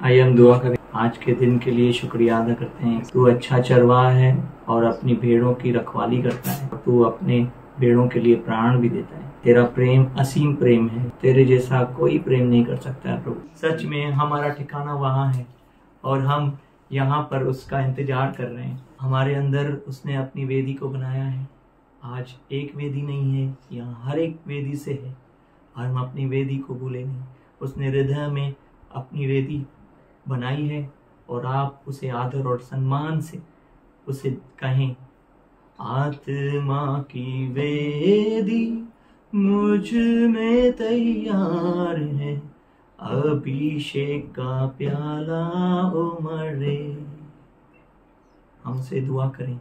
आइए हम दुआ करें। आज के दिन के लिए शुक्रिया अदा करते हैं। तू अच्छा चरवाहा है और अपनी भेड़ों की रखवाली करता है। तू अपने भेड़ों के लिए प्राण भी देता है। तेरा प्रेम असीम प्रेम है। तेरे जैसा कोई प्रेम नहीं कर सकता है प्रभु। सच में हमारा ठिकाना वहाँ है और हम यहाँ पर उसका इंतजार कर रहे हैं। हमारे अंदर उसने अपनी वेदी को बनाया है। आज एक वेदी नहीं है, यहाँ हर एक वेदी से है और हम अपनी वेदी को भूले नहीं। उसने हृदय में अपनी वेदी बनाई है और आप उसे आदर और सम्मान से उसे कहें, आत्मा की वेदी मुझ में तैयार है, अभिषेक का प्याला उमड़े। हमसे दुआ करें,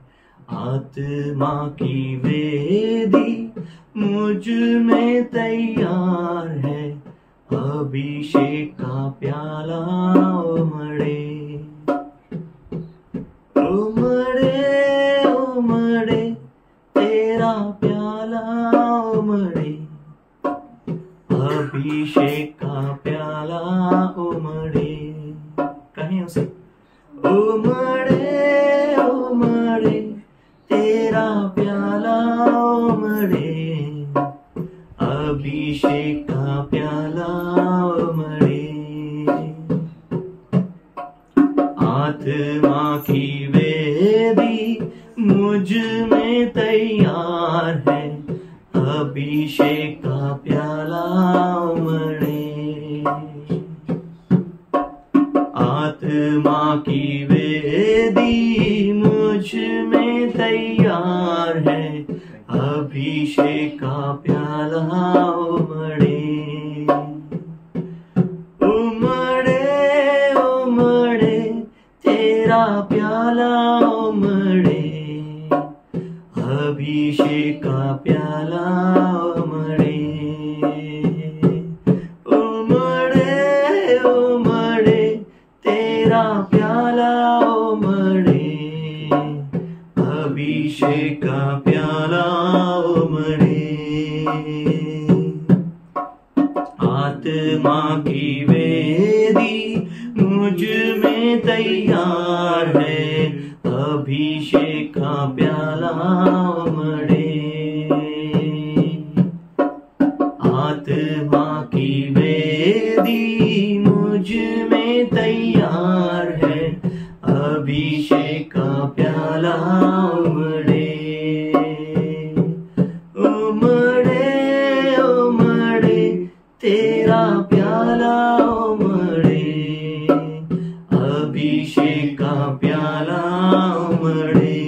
आत्मा की वेदी मुझ में तैयार है, अभिषेक का प्याला उमड़े। उमड़े उमड़े तेरा प्याला उमड़े, अभिषेक का प्याला उमड़े। कहें उसे, उमड़े उमड़े तेरा प्याला उमड़े, अभिषेक का प्याला उमड़े। आत्मा की वेदी मुझ में तैयार है, अभिषेक का प्याला उमड़े। आत्मा की वेदी मुझ में तैयार है, अभिषेक का प्याला उमड़े। उमड़े उमड़े तेरा प्याला उमड़े, अभिषेक का प्याला उमड़े। उमड़े उमड़े तेरा प्याला उमड़े, अभिषेक का प्याला उमड़े। आत्मा की वेदी मुझ में तैयार है, अभिषेक का प्याला उमड़े। आत्मा की वेदी मुझ में तैयार है, अभिषेक का प्याला उमड़े। उमड़े उमड़े तेरा प्याला उमड़े, अभिषेक का प्याला उमड़े।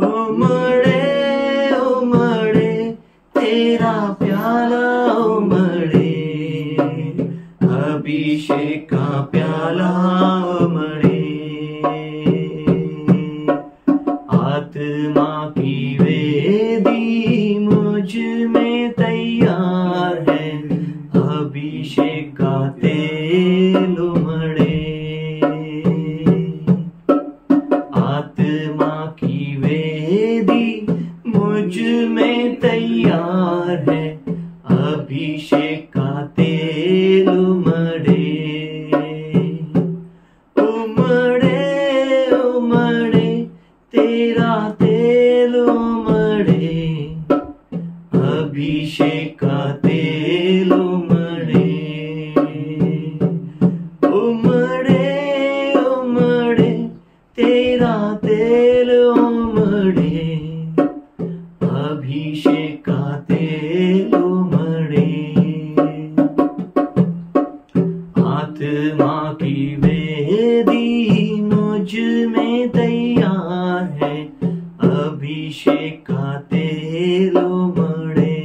उमड़े उमड़े तेरा प्याला उमड़े, अभिषेक का प्याला उमड़े। आत्मा की वेदी मुझ में तैयार है, अभिषेक का तेल उमड़े। आत्मा की वेदी मुझ में तैयार है, अभिषेक का तेल उमड़े। उमड़े उमड़े तेरा तेल उमड़े, अभिषेक का तेल उमड़े। उमड़े उमड़े तेरा तेल उमड़े, अभिषेक का तेल उमड़े। आत्मा की वेदी मुझ में तैयार है, अभिषेक का तेल उमड़े।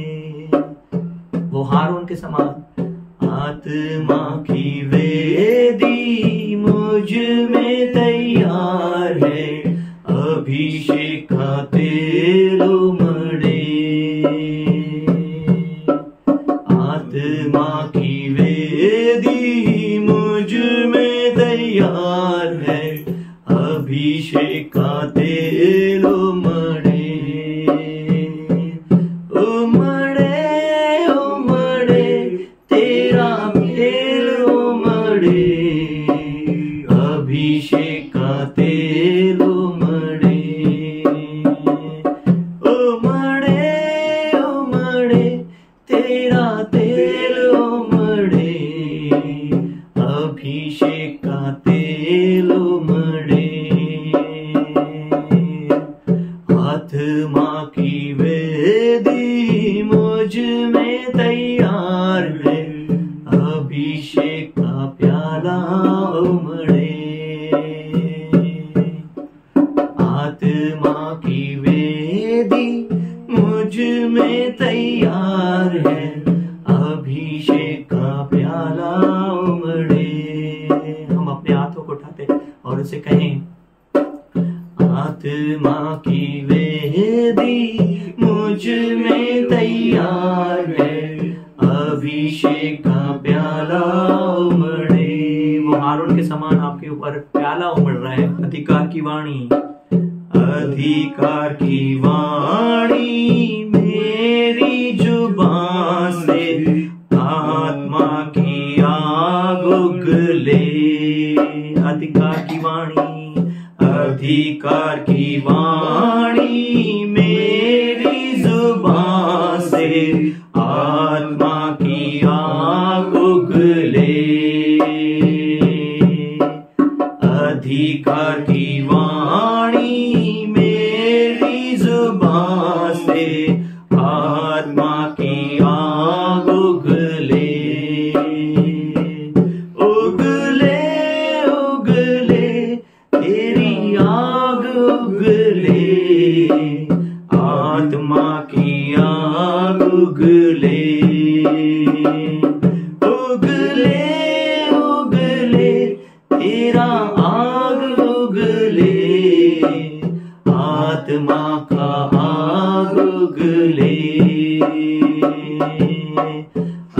वो हारून के समान। आत्मा की वेदी मुझ में तैयार है, अभिषेक का तेल उमड़े। आत्मा की वेदी मुझ में तैयार है, अभिषेक का तेल उमड़े। उमड़े उमड़े तेरा तेल उमड़े, अभिषेक का तेल उमड़े, उमड़े तेरा तेल उमड़े, अभिषेक का तेल उमड़े। आत्मा की वेदी मुझ में तैयार है, अभिषेक का प्याला उमड़े। आत्मा की वेदी मुझ में तैयार है, अभिषेक का प्याला उमड़े। हम अपने हाथों को उठाते और उसे कहें, आत्मा की वेदी मुझ में तैयार है, अभिषेक का प्याला उमड़े। वो हारून के समान आपके ऊपर प्याला उमड़ रहा है। अधिकार की वाणी, अधिकार की वाणी मेरी जुबान से, आत्मा की आग उगले। अधिकार की वाणी, अधिकार की वाणी मेरी जुबान से, आत्मा की आग उगले। अधिकार की वाणी मेरी जुबान से, आत्मा की आग उगले। उगले उगले तेरी आग उगले, आत्मा की आग उगले। उगले उगले तेरा आग उगले, आत्मा का आग उगले।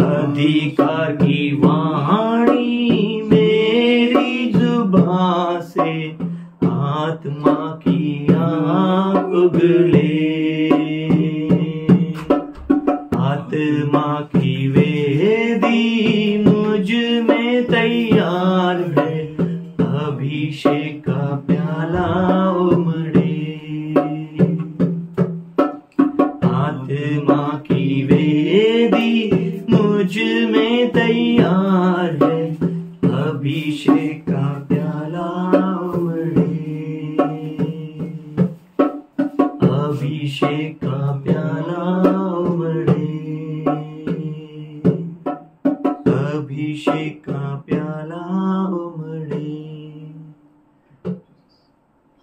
अधिकार की वाणी मेरी जुबान से, आत्मा की आग उगले। आत्मा की वेदी मुझ में तैयार है, अभिषेक का प्याला उमड़े। आत्मा की वेदी मुझ में तैयार है, अभिषेक का प्याला उमड़े। अभिषेक का प्याला उमड़े, अभिषेक का प्याला उमड़े,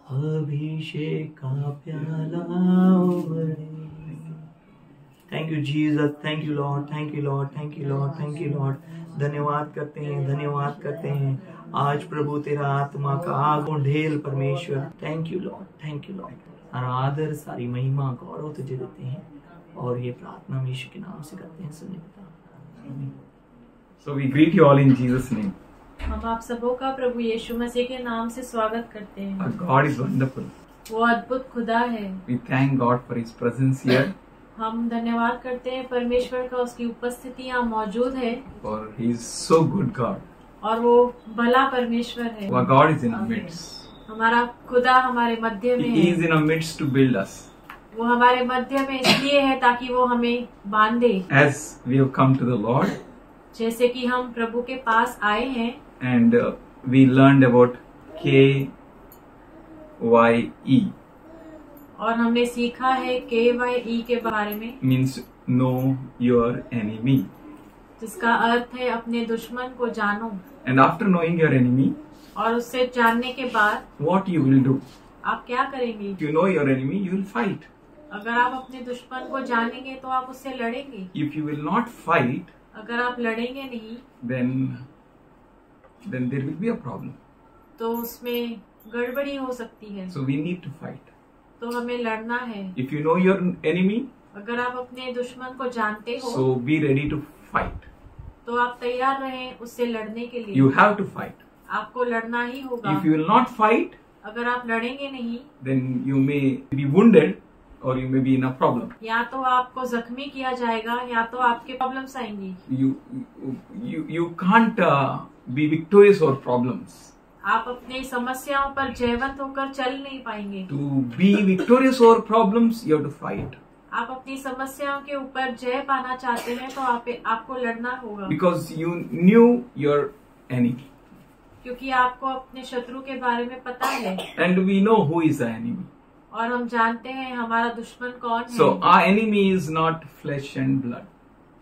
अभिषेक का प्याला उमड़े। Thank you Jesus, thank you Lord, thank you Lord, thank you Lord, thank you Lord. धन्यवाद करते हैं, धन्यवाद करते हैं। आज प्रभु तेरा आत्मा का आग ढेल परमेश्वर। Thank you Lord, thank you Lord. सारा आदर, सारी महिमा, गौरव तुझे देते हैं और ये प्रार्थना हम यीशु के नाम से करते हैं, सुनिए पिता। So we greet you all in Jesus' name. हम आप सबों का प्रभु यीशु मसीह के नाम से स्वागत करते हैं। Our God is wonderful. वो अद्भुत खुदा है। We thank God for His presence here. हम धन्यवाद करते हैं परमेश्वर का, उसकी उपस्थिति यहाँ मौजूद है। For He is so good God. और वो भला परमेश्वर है। Our God is in our midst. हमारा खुदा हमारे मध्य में He है। is in our midst to build us. वो हमारे मध्य में इसलिए है ताकि वो हमें बांधे। As we have come to the Lord जैसे कि हम प्रभु के पास आए हैं and we learned about KYE. और हमने सीखा है KYE के बारे में, Means know your enemy. जिसका अर्थ है अपने दुश्मन को जानो। And after knowing your enemy, और उससे जानने के बाद what you will do? आप क्या करेंगे? If you know your enemy, you will fight. अगर आप अपने दुश्मन को जानेंगे तो आप उससे लड़ेंगे। If you will not fight, अगर आप लड़ेंगे नहीं then there will be a problem. तो उसमें गड़बड़ी हो सकती है। So we need to fight. तो हमें लड़ना है। If you know your enemy, अगर आप अपने दुश्मन को जानते हो so be ready to fight. तो आप तैयार रहें उससे लड़ने के लिए। You have to fight. आपको लड़ना ही होगा। If you will not fight, अगर आप लड़ेंगे नहीं then you may be wounded or you may be in a problem. या तो आपको जख्मी किया जाएगा या तो आपके प्रॉब्लम्स आएंगी। You can't be victorious over problems. आप अपनी समस्याओं पर जयवंत होकर चल नहीं पाएंगे। To be victorious over problems, you have to fight. आप अपनी समस्याओं के ऊपर जय पाना चाहते हैं तो आपको लड़ना होगा। Because you knew your enemy. क्योंकि आपको अपने शत्रु के बारे में पता है। And we know who is the enemy. और हम जानते हैं हमारा दुश्मन कौन है। So our enemy is not flesh and blood.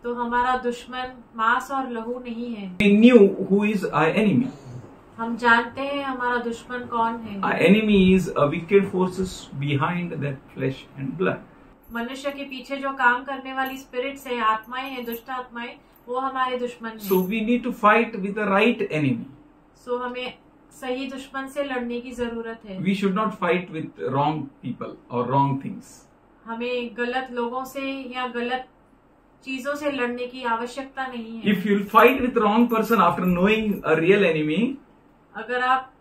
तो हमारा दुश्मन मांस और लहू नहीं है। We knew who is our enemy. हम जानते हैं हमारा दुश्मन कौन है। Our enemy is a wicked forces behind that flesh and blood. मनुष्य के पीछे जो काम करने वाली स्पिरिट्स है, आत्माएं हैं, दुष्ट आत्माएं, वो हमारे दुश्मन हैं। So we need to fight with the right enemy. सो हमें सही दुश्मन से लड़ने की जरूरत है। We should not fight with wrong people or wrong things. हमें गलत लोगों से या गलत चीजों से लड़ने की आवश्यकता नहीं है। If you fight with wrong person after knowing a real enemy, अगर आप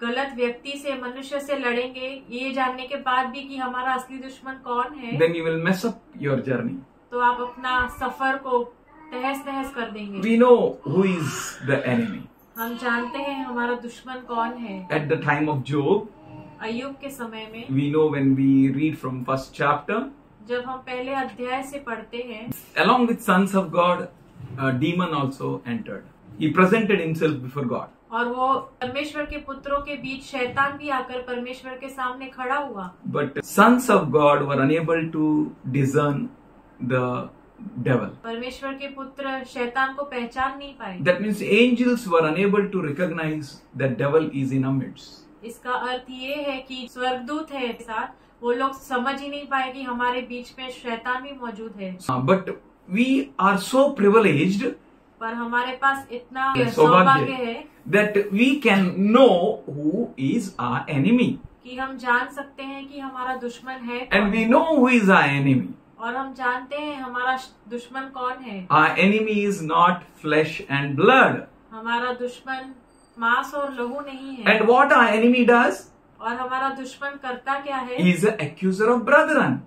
गलत व्यक्ति से, मनुष्य से लड़ेंगे ये जानने के बाद भी कि हमारा असली दुश्मन कौन है, then you will mess up your journey. तो आप अपना सफर को तहस नहस कर देंगे। We know who is the enemy. हम जानते हैं हमारा दुश्मन कौन है। At the time of Job, अय्यूब के समय में, we know when we read from first chapter, जब हम पहले अध्याय से पढ़ते हैं, along with sons of God, a demon also entered. He presented himself before God. और वो परमेश्वर के पुत्रों के बीच शैतान भी आकर परमेश्वर के सामने खड़ा हुआ। But sons of God were unable to discern the devil. परमेश्वर के पुत्र शैतान को पहचान नहीं पाए। That means angels were unable to recognize that devil is in our midst. इसका अर्थ ये है कि स्वर्गदूत है साथ, वो लोग समझ ही नहीं पाए कि हमारे बीच में शैतान भी मौजूद है। But we are so privileged पर हमारे पास इतना सौभाग्य है that we can know who is our enemy. कि हम जान सकते हैं कि हमारा दुश्मन है And we know who is our enemy. और हम जानते हैं हमारा दुश्मन कौन है। Our enemy is not flesh and blood. हमारा दुश्मन मांस और लहू नहीं है। And what our enemy does? और हमारा दुश्मन करता क्या है? He is an accuser of brethren.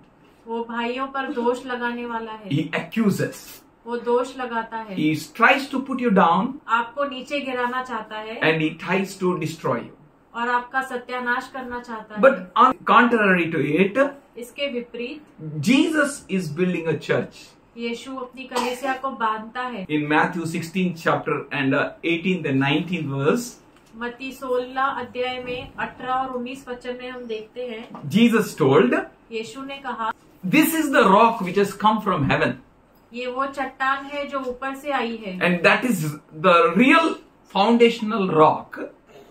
वो भाइयों पर दोष लगाने वाला है। He accuses. वो दोष लगाता है। He tries to put you down. आपको नीचे गिराना चाहता है। And he tries to destroy you. और आपका सत्यानाश करना चाहता है। But on contrary to it, इसके विपरीत Jesus is building a church. यीशु अपनी कलीसिया को बांधता है। In Matthew 16th chapter and 18th and 19th verse, मत्ती 16 अध्याय में 18 और 19 वचन में हम देखते हैं, Jesus told, यीशु ने कहा, "This is the rock which has come from heaven, ये वो चट्टान है जो ऊपर से आई है, and that is the real foundational rock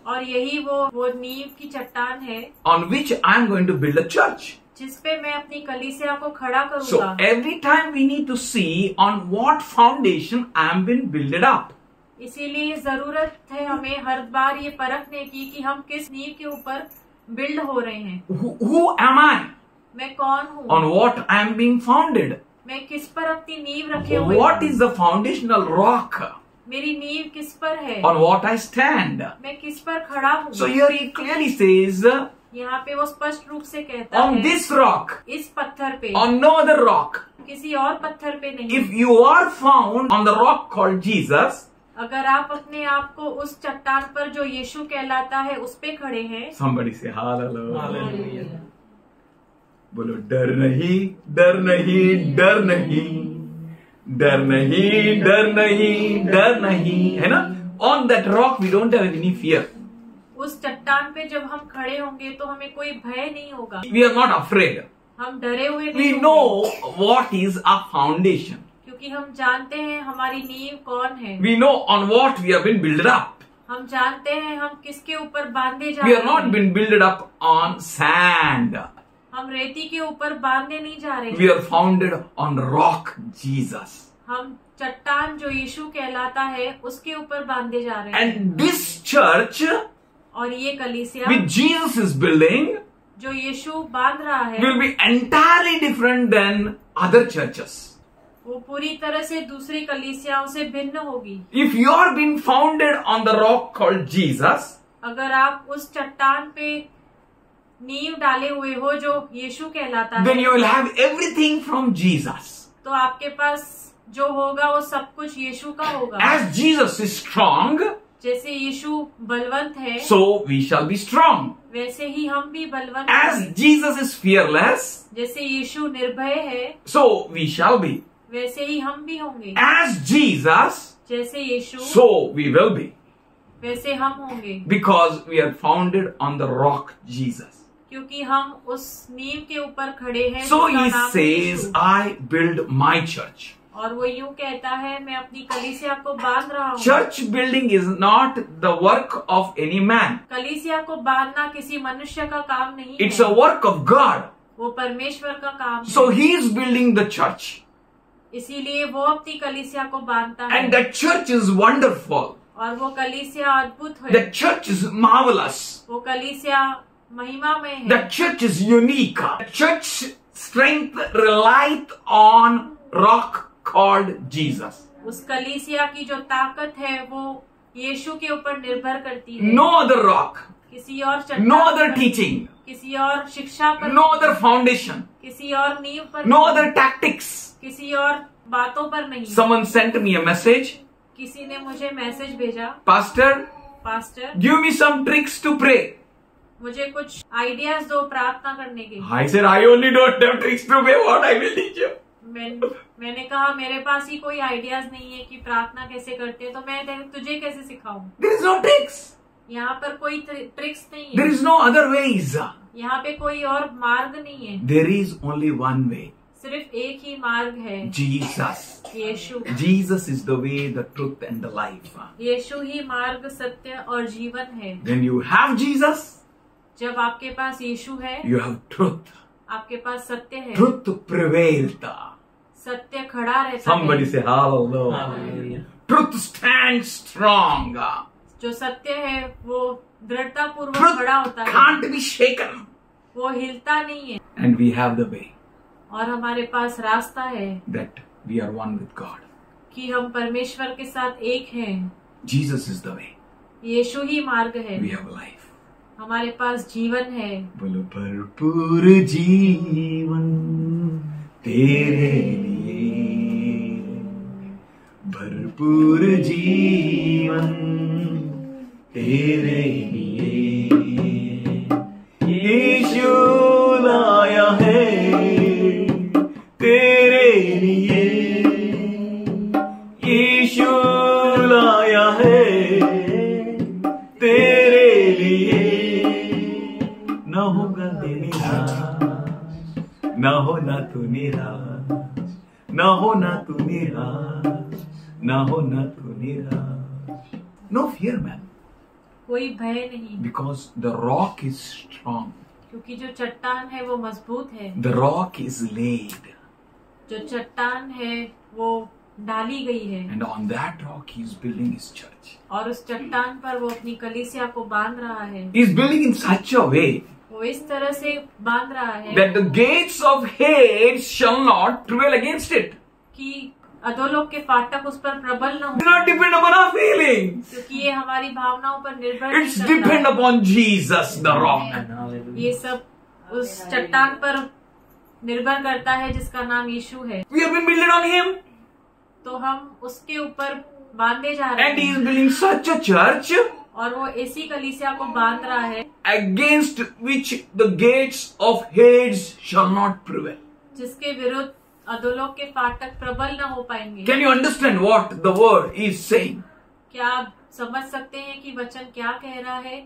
और यही वो नींव की चट्टान है on which I am going to build a church." जिसपे मैं अपनी कलीसिया को खड़ा So करूंगा। every time we need to see on what foundation I am being built up. इसीलिए जरूरत है हमें हर बार ये परखने की कि हम किस नींव के ऊपर बिल्ड हो रहे हैं। Who am I? मैं कौन हूँ? On what I am being founded? मैं किस पर अपनी नींव रखे हुए What हूँ? is the foundational rock मेरी नींव किस पर है? on what I stand? मैं किस पर खड़ा हूँ? So here he clearly says, यहाँ पे वो स्पष्ट रूप से कहता on है, this rock, इस पत्थर पे, on no other rock. किसी और पत्थर पे नहीं। If you are found on the rock called Jesus, अगर आप अपने आप को उस चट्टान पर जो यीशु कहलाता है उस पे खड़े हैं, somebody say hallelujah. बोलो डर नहीं, डर नहीं, डर नहीं, डर नहीं, डर नहीं, डर नहीं, है ना? On that rock we don't have any fear. उस चट्टान पे जब हम खड़े होंगे तो हमें कोई भय नहीं होगा। We are not afraid. हम डरे हुए नहीं We होंगे, know what is our foundation. क्योंकि हम जानते हैं हमारी नींव कौन है। We know on what we have been built up. हम जानते हैं हम किसके ऊपर बांधे जा We रहे have not हैं। been built up on sand. हम रेती के ऊपर बांधने नहीं जा रहे We हैं। are founded on rock Jesus. हम चट्टान जो यीशु कहलाता है उसके ऊपर बांधे जा रहे हैं। And this church और ये कलीसिया which Jesus is building जो यीशु बांध रहा है will be entirely different than other churches. वो पूरी तरह से दूसरी कलीसियाओं से भिन्न होगी। If you are being founded on the rock called Jesus, अगर आप उस चट्टान पे नींव डाले हुए हो जो यीशु कहलाता then है, you will have everything from Jesus. तो आपके पास जो होगा वो सब कुछ यीशु का होगा। As Jesus is strong, जैसे यीशु बलवंत है, so we shall be strong. वैसे ही हम भी बलवंत As हैं। Jesus is fearless, जैसे यीशु निर्भय है, so we shall be. वैसे ही हम भी होंगे। As Jesus, जैसे यीशु, so we will be. वैसे हम होंगे, Because we are founded on the rock Jesus. क्योंकि हम उस नींव के ऊपर खड़े हैं। So जिसका he नाम says, Yeshu. I build my church. और वो यूं कहता है, मैं अपनी कलीसिया को बांध रहा हूँ। Church building is not the work of any man. कलीसिया को बांधना किसी मनुष्य का काम नहीं It's है, a work of God. वो परमेश्वर का काम So है। he is building the church. इसीलिए वो अपनी कलीसिया को बांधता है। And that church is wonderful. और वो कलीसिया अद्भुत है। That church is marvelous. वो कलीसिया महिमा में है। That church is unique. That church strength relieth on rock called Jesus. उस कलीसिया की जो ताकत है वो यीशु के ऊपर निर्भर करती है। No other rock. किसी और चट्टान No other पर, teaching. किसी और शिक्षा पर, No other foundation. किसी और नींव पर, No other tactics. किसी और बातों पर नहीं। Someone sent me a message. किसी ने मुझे मैसेज भेजा, Pastor, pastor give me some tricks to pray. मुझे कुछ आइडियाज दो प्रार्थना करने के। I said, I only don't have tricks to pray. What I will teach you? मैंने कहा मेरे पास ही कोई आइडियाज नहीं है कि प्रार्थना कैसे करते हैं, तो मैं तुझे कैसे सिखाऊं। There is no tricks. यहाँ पर कोई ट्रिक्स नहीं There है, is no other ways. यहाँ पे कोई और मार्ग नहीं है, There is only one way. सिर्फ एक ही मार्ग है, Jesus. Yeshu. Jesus is the way, the truth and the life. यीशु ही मार्ग, सत्य और जीवन है। When you have Jesus, जब आपके पास यीशु है, you have truth. आपके पास सत्य है, Truth prevailed. सत्य खड़ा रहता Somebody है। say hallelujah. Hallelujah. Truth stands strong. जो सत्य है वो दृढ़ता पूर्वक Truth खड़ा होता है, can't be shaken. वो हिलता नहीं है। And we have the way और हमारे पास रास्ता है that we are one with God. कि हम परमेश्वर के साथ एक हैं। Jesus is the way. यीशु ही मार्ग है, We have life. हमारे पास जीवन है। बोलो भरपूर जीवन तेरे लिए, भरपूर जीवन तेरे लिए यीशु लाया है तेरे लिए, यीशु लाया है तेरे लिए। न होगा निराश, न होना तू निराश, न होना तू निराश, न होना तू निराश। No fear, man, कोई भय नहीं, because the rock is strong. क्योंकि जो चट्टान है वो मजबूत है। The rock is laid, जो चट्टान है वो डाली गई है, and on that rock he is building his church. और उस चट्टान पर वो अपनी कलीसिया को बांध रहा है। He is building in such a way वो इस तरह से बांध रहा है that the gates of Hades shall not prevail against it. कि अधोलोक के फाटक उस पर प्रबल न Do हो, not depend upon our feelings. क्योंकि ये हमारी भावनाओं पर निर्भर It's नहीं depend करता। upon Jesus, the rock. Hallelujah. ये सब उस चट्टान पर निर्भर करता है जिसका नाम यीशु है। We have been building on him, तो हम उसके ऊपर बांधे जा रहे and he is हैं, building such a church और वो ऐसी कलीसिया को बांध रहा है against which the gates of Hades shall not prevail. जिसके विरुद्ध अधोलोक के फाटक प्रबल न हो पाएंगे। Can you understand what the word is saying? क्या आप समझ सकते हैं कि वचन क्या कह रहा है?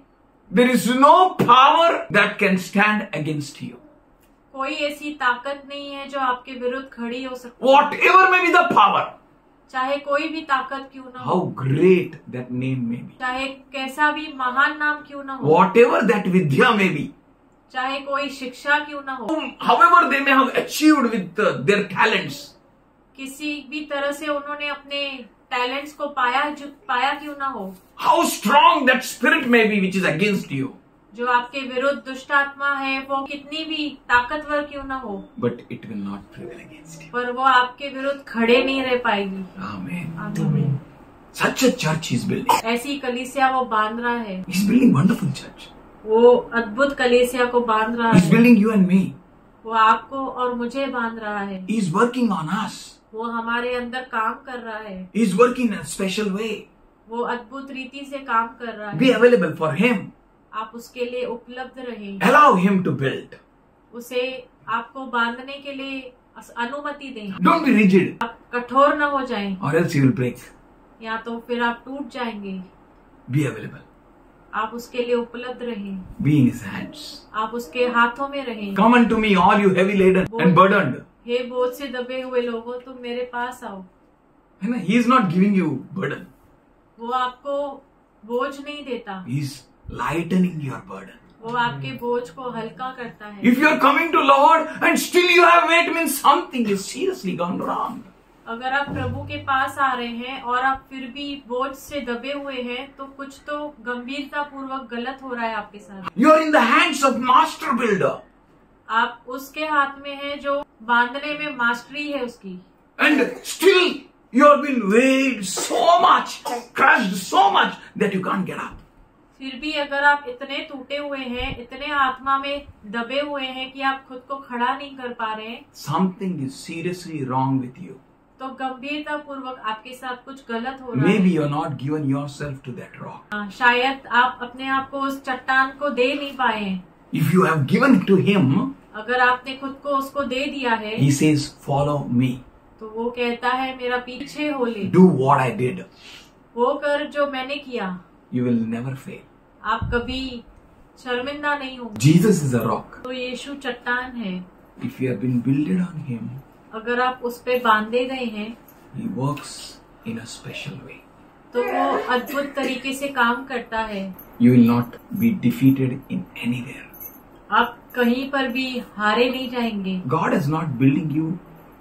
There is no power that can stand against you. कोई ऐसी ताकत नहीं है जो आपके विरुद्ध खड़ी हो सकती है, Whatever may be the power, चाहे कोई भी ताकत क्यों ना हो, how great that name may be, चाहे कैसा भी महान नाम क्यों ना हो, whatever that vidya may be, चाहे कोई शिक्षा क्यों ना हो, however they may have achieved with their talents, किसी भी तरह से उन्होंने अपने टैलेंट्स को पाया क्यों ना हो, how strong that spirit may be which is against you, जो आपके विरुद्ध दुष्ट आत्मा है वो कितनी भी ताकतवर क्यों ना हो, but it will not prevail against you. पर वो आपके विरुद्ध खड़े नहीं रह पाएगी। Amen. आमीन। Such a church is building. ऐसी कलीसिया वो बांध रहा है, He's building wonderful church. वो अद्भुत कलीसिया को बांध रहा He's है, building you and me. वो आपको और मुझे बांध रहा है, He's working on us. वो हमारे अंदर काम कर रहा है, He's working in a special way. वो अद्भुत रीति से काम कर रहा Be है। available for Him. आप उसके लिए उपलब्ध रहें। Allow Him to build. उसे आपको बांधने के लिए अनुमति दें। Don't be rigid, आप कठोर न हो जाएं, or else you will break. या तो फिर आप टूट जाएंगे। Be available. आप उसके लिए उपलब्ध रहें। Be in His hands. आप उसके हाथों में रहें। Come unto me, all you heavy laden and burdened. हे बोझ से दबे हुए लोगों, तुम मेरे पास आओ। है ना? He is not giving you burden. वो आपको बोझ नहीं देता, He is lightening your burden. वो आपके बोझ को हल्का करता है। If you are coming to Lord and still you have weight, means something is seriously gone wrong. अगर आप प्रभु के पास आ रहे हैं और आप फिर भी बोझ से दबे हुए हैं, तो कुछ तो गंभीरता पूर्वक गलत हो रहा है आपके साथ। You are in the hands of master builder. आप उसके हाथ में हैं जो बांधने में मास्टरी है उसकी, And still you have been weighed so much, crushed so much that you can't get up. फिर भी अगर आप इतने टूटे हुए हैं, इतने आत्मा में दबे हुए हैं कि आप खुद को खड़ा नहीं कर पा रहे हैं, Something is seriously wrong with you. तो गंभीरता पूर्वक आपके साथ कुछ गलत हो रहा Maybe है। you are not given yourself to that rock. शायद आप अपने आप को उस चट्टान को दे नहीं पाए हैं। If you have given to Him, अगर आपने खुद को उसको दे दिया है, He says, follow me. तो वो कहता है मेरा पीछे हो ले, Do what I did. वो कर जो मैंने किया, You will never fail. आप कभी शर्मिंदा नहीं होंगे। Jesus is a rock. तो यीशु चट्टान है। If you have been builded on Him, अगर आप उस पे बांधे गए हैं, He works in a special way. तो वो अद्भुत तरीके से काम करता है। You will not be defeated in anywhere. आप कहीं पर भी हारे नहीं जाएंगे। God is not building you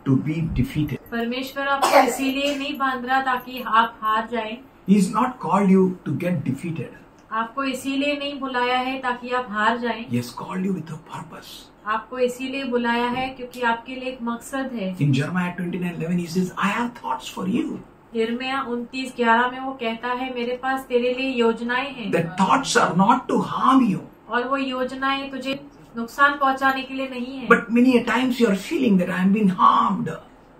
to be defeated. परमेश्वर आपको इसीलिए नहीं बांध रहा ताकि आप हार जाएं। He is not called you to get defeated. आपको इसीलिए नहीं बुलाया है ताकि आप हार जाएं। He has called you with a purpose. आपको इसीलिए बुलाया है क्योंकि आपके लिए एक मकसद है। In Jeremiah 29:11, He says, I have thoughts for you. यिर्मयाह 29:11 में वो कहता है मेरे पास तेरे लिए योजनाएं हैं, The thoughts are not to harm you. और वो योजनाएं तुझे नुकसान पहुंचाने के लिए नहीं है। But many a times you are feeling that I am being harmed.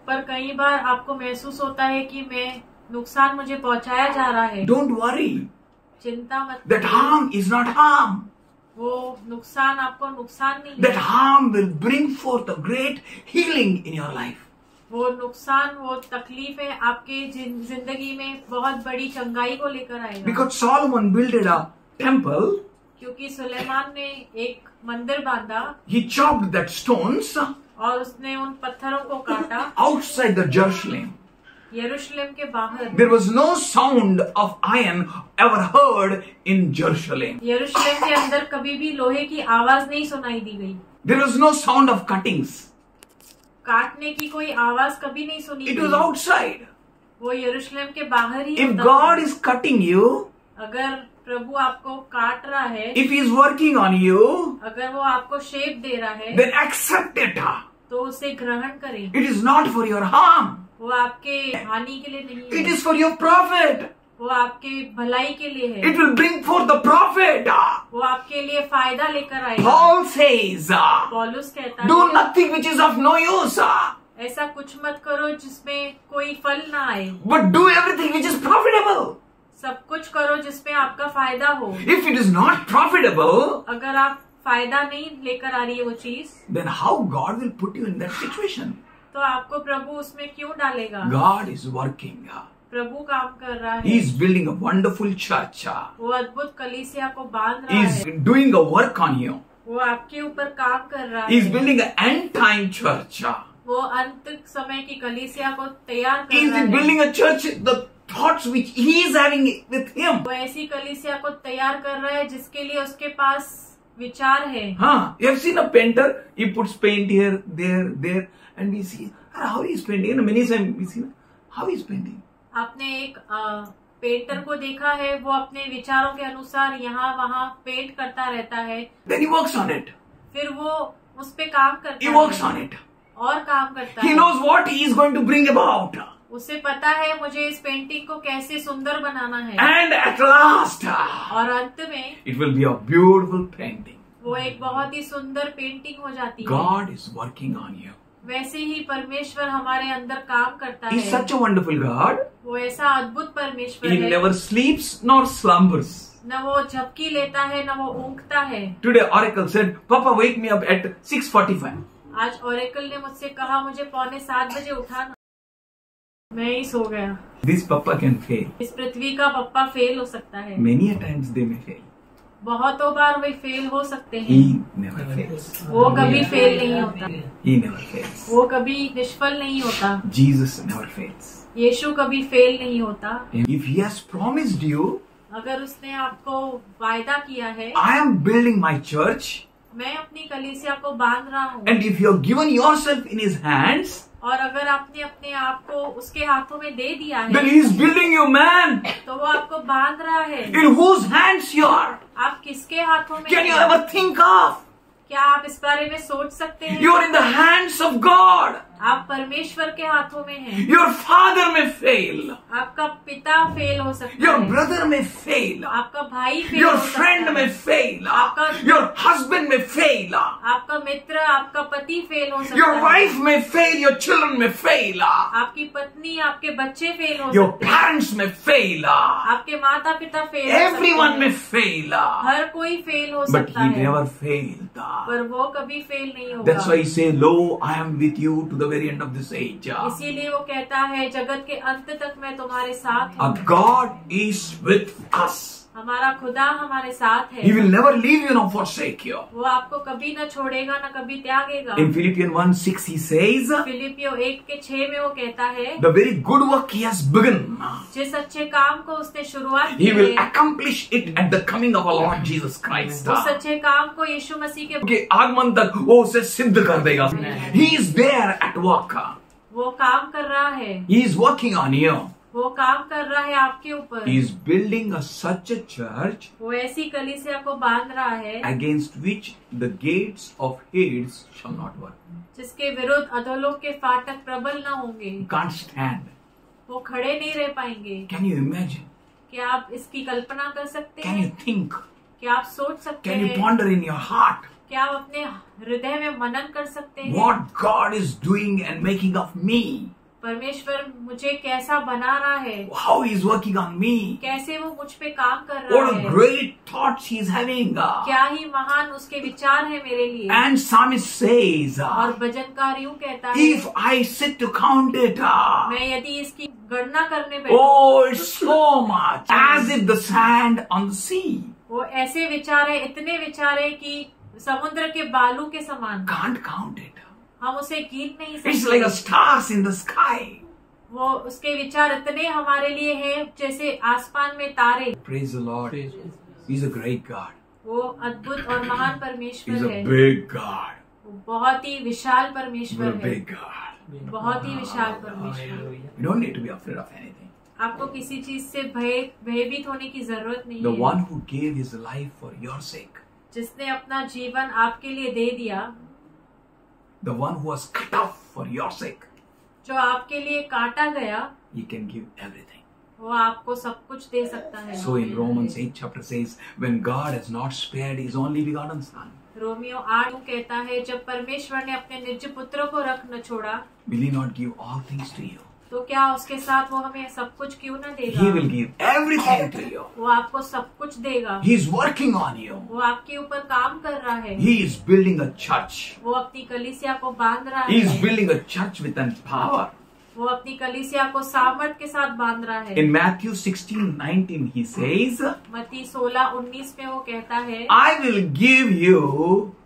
पर कई बार आपको महसूस होता है कि मैं नुकसान मुझे पहुंचाया जा रहा है। Don't worry. चिंता मत That करिए। harm is not harm. वो नुकसान आपको नुकसान नहीं That है। harm will bring forth a great healing in your life. वो नुकसान, वो तकलीफें आपके जिंदगी में बहुत बड़ी चंगाई को लेकर आएगा। Because Solomon built a temple, क्योंकि सुलेमान ने एक मंदिर बांधा he chopped that stones और उसने उन पत्थरों को काटा outside the Jerusalem. यरूशलेम के बाहर। There was no sound of iron ever heard in Jerusalem. यरूशलेम के अंदर कभी भी लोहे की आवाज नहीं सुनाई दी गई। There was no sound of cuttings. काटने की कोई आवाज कभी नहीं सुनी It was गई। outside. वो यरूशलेम के बाहर ही If होता God था। is cutting you, अगर प्रभु आपको काट रहा है, if He is working on you, अगर वो आपको शेप दे रहा है, then accept it. तो उसे ग्रहण करें। It is not for your harm. वो आपके हानि के लिए नहीं It है, is for your profit. वो आपके भलाई के लिए है, It will bring forth the profit. वो आपके लिए फायदा लेकर आएगा। Paul says, पौलुस कहता do है nothing which is of no use, ऐसा कुछ मत करो जिसमें कोई फल ना आए, but do everything which is profitable. सब कुछ करो जिसमें आपका फायदा हो। If it is not profitable, अगर आप फायदा नहीं लेकर आ रही है वो चीज, then how God will put you in that situation? तो आपको प्रभु उसमें क्यों डालेगा? God is working. प्रभु काम कर रहा He है, is building a wonderful church. वो अद्भुत कलीसिया को बांध He रहा is है, doing a work on you. वो आपके ऊपर काम कर रहा He is है, building an end time church. वो अंत समय की कलीसिया को तैयार He कर is रहा है। building a church, the thoughts which He is having with Him. वो ऐसी कलीसिया को तैयार कर रहा है जिसके लिए उसके पास विचार है। You have seen a painter, he puts paint here, there, and we see how he is painting. And many times we see how he is painting. आपने एक पेंटर को देखा है, वो अपने विचारों के अनुसार यहाँ वहाँ पेंट करता रहता है, Then he works on it. फिर वो उस पे काम करता He works है on it. और काम करता He है। knows what he is going to bring about. उसे पता है मुझे इस पेंटिंग को कैसे सुंदर बनाना है, And at last, और अंत में it will be a beautiful painting. वो एक बहुत ही सुंदर पेंटिंग हो जाती है। God is working on you. वैसे ही परमेश्वर हमारे अंदर काम करता He's है। such a wonderful God. वो ऐसा अद्भुत परमेश्वर He है। never sleeps nor slumbers. न वो झपकी लेता है न वो ऊँघता है। Today Oracle said, Papa, wake me up at 6:45. आज ओरेकल ने मुझसे कहा मुझे 6:45 बजे उठाना। मैं ही सो गया। This Papa can fail. इस पृथ्वी का पप्पा फेल हो सकता है। Many a times they may fail. बहुतों बार वे फेल हो सकते हैं। He never fails. वो कभी फेल नहीं होता। He never fails. वो कभी निष्फल नहीं होता। Jesus never fails. यीशु कभी फेल नहीं होता। If He has promised you, अगर उसने आपको वायदा किया है, I am building my church, मैं अपनी कलीसिया को बांध रहा हूँ, and if you have given yourself in His hands, और अगर आपने अपने आप को उसके हाथों में दे दिया then है, He is building you, man. तो वो आपको बांध रहा है। In whose hands you are? आप किसके हाथों में Can you हैं? ever think of? क्या आप इस बारे में सोच सकते हैं? You are in the hands of God. आप परमेश्वर के हाथों में हैं। Your father may fail. आपका पिता फेल हो सकता Your है, brother may fail. आपका भाई फेल Your हो सकता friend है, may fail. आपका- Your husband may fail. आपका मित्र, आपका पति फेल हो सकता Your है, wife may fail. Your children may fail. आपकी पत्नी, आपके बच्चे फेल हो Your सकते हैं, parents may fail. आपके माता पिता फेल हो Everyone सकते may हैं, fail. हर कोई फेल हो But सकता He है, never failed. पर वो कभी फेल नहीं होगा। That's why He says, Lo, I am with you to the very end of this age. इसीलिए वो कहता है जगत के अंत तक मैं तुम्हारे साथ हूँ। God is with us. हमारा खुदा हमारे साथ है। He will never leave you nor forsake you. वो आपको कभी न छोड़ेगा न कभी त्यागेगा। In Philippians 1:6 He says, फिलिपियो 1:6 में वो कहता है, the very good work He has begun, जिस अच्छे काम को उसने शुरुआत की He will है, accomplish it at the coming of our Lord Jesus Christ. उस अच्छे काम को यीशु मसीह के के आगमन तक वो उसे सिद्ध कर देगा. He is there at work. वो काम कर रहा है, He is working on you. वो काम कर रहा है आपके ऊपर। He is building such a church वो ऐसी कलीसिया को बांध रहा है against which the gates of Hades shall not work. जिसके विरुद्ध अधोलोक के फाटक प्रबल न होंगे। You can't stand. वो खड़े नहीं रह पाएंगे। Can you imagine? क्या आप इसकी कल्पना कर सकते Can you हैं? think? क्या आप सोच सकते Can you हैं? ponder in your heart क्या आप अपने हृदय में मनन कर सकते हैं? what God is doing and making of me? परमेश्वर मुझे कैसा बना रहा है, How He is working on me? कैसे वो मुझ पे काम कर रहा What a है, great thoughts He is having. क्या ही महान उसके विचार है मेरे लिए। And Psalmist says, और भजनकार यूं कहता है, if I sit to count it, मैं यदि इसकी गणना करने बैठूं, oh, it's so much, as if the sand on the sea. वो ऐसे विचार है, इतने विचार है कि समुद्र के बालू के समान, Can't count it. हम उसे गिन नहीं It's like a सकते। stars in the sky. वो उसके विचार इतने हमारे लिए हैं जैसे आसमान में तारे। Praise the Lord. He's a great God. वो अद्भुत और महान He's परमेश्वर a है, big God. वो बहुत ही विशाल What परमेश्वर a है, big God. बहुत ही विशाल परमेश्वर। You don't need to be afraid of anything. आपको किसी चीज से भयभीत होने की जरूरत नहीं The है। one who gave His life for your sake, जिसने अपना जीवन आपके लिए दे दिया, the one who was cut off for your sake, जो आपके लिए काटा गया, He can give everything. वो आपको सब कुछ दे सकता है। So in Romans 8 chapter says, when God has not spared His only begotten Son, Romeo 8 कहता है, जब परमेश्वर ने अपने निज पुत्र को रख न छोड़ा, will He not give all things to you? तो क्या उसके साथ वो हमें सब कुछ क्यों न देगा? He will give everything to you. वो आपको सब कुछ देगा। He is working on you. वो आपके ऊपर काम कर रहा है। He is building a church. वो अपनी कलीसिया को बांध रहा He is है। building a church with power. वो अपनी कलीसिया को सामर्थ के साथ बांध रहा है। In Matthew 16:19 He says, मत्ती 16:19 में वो कहता है, I will give you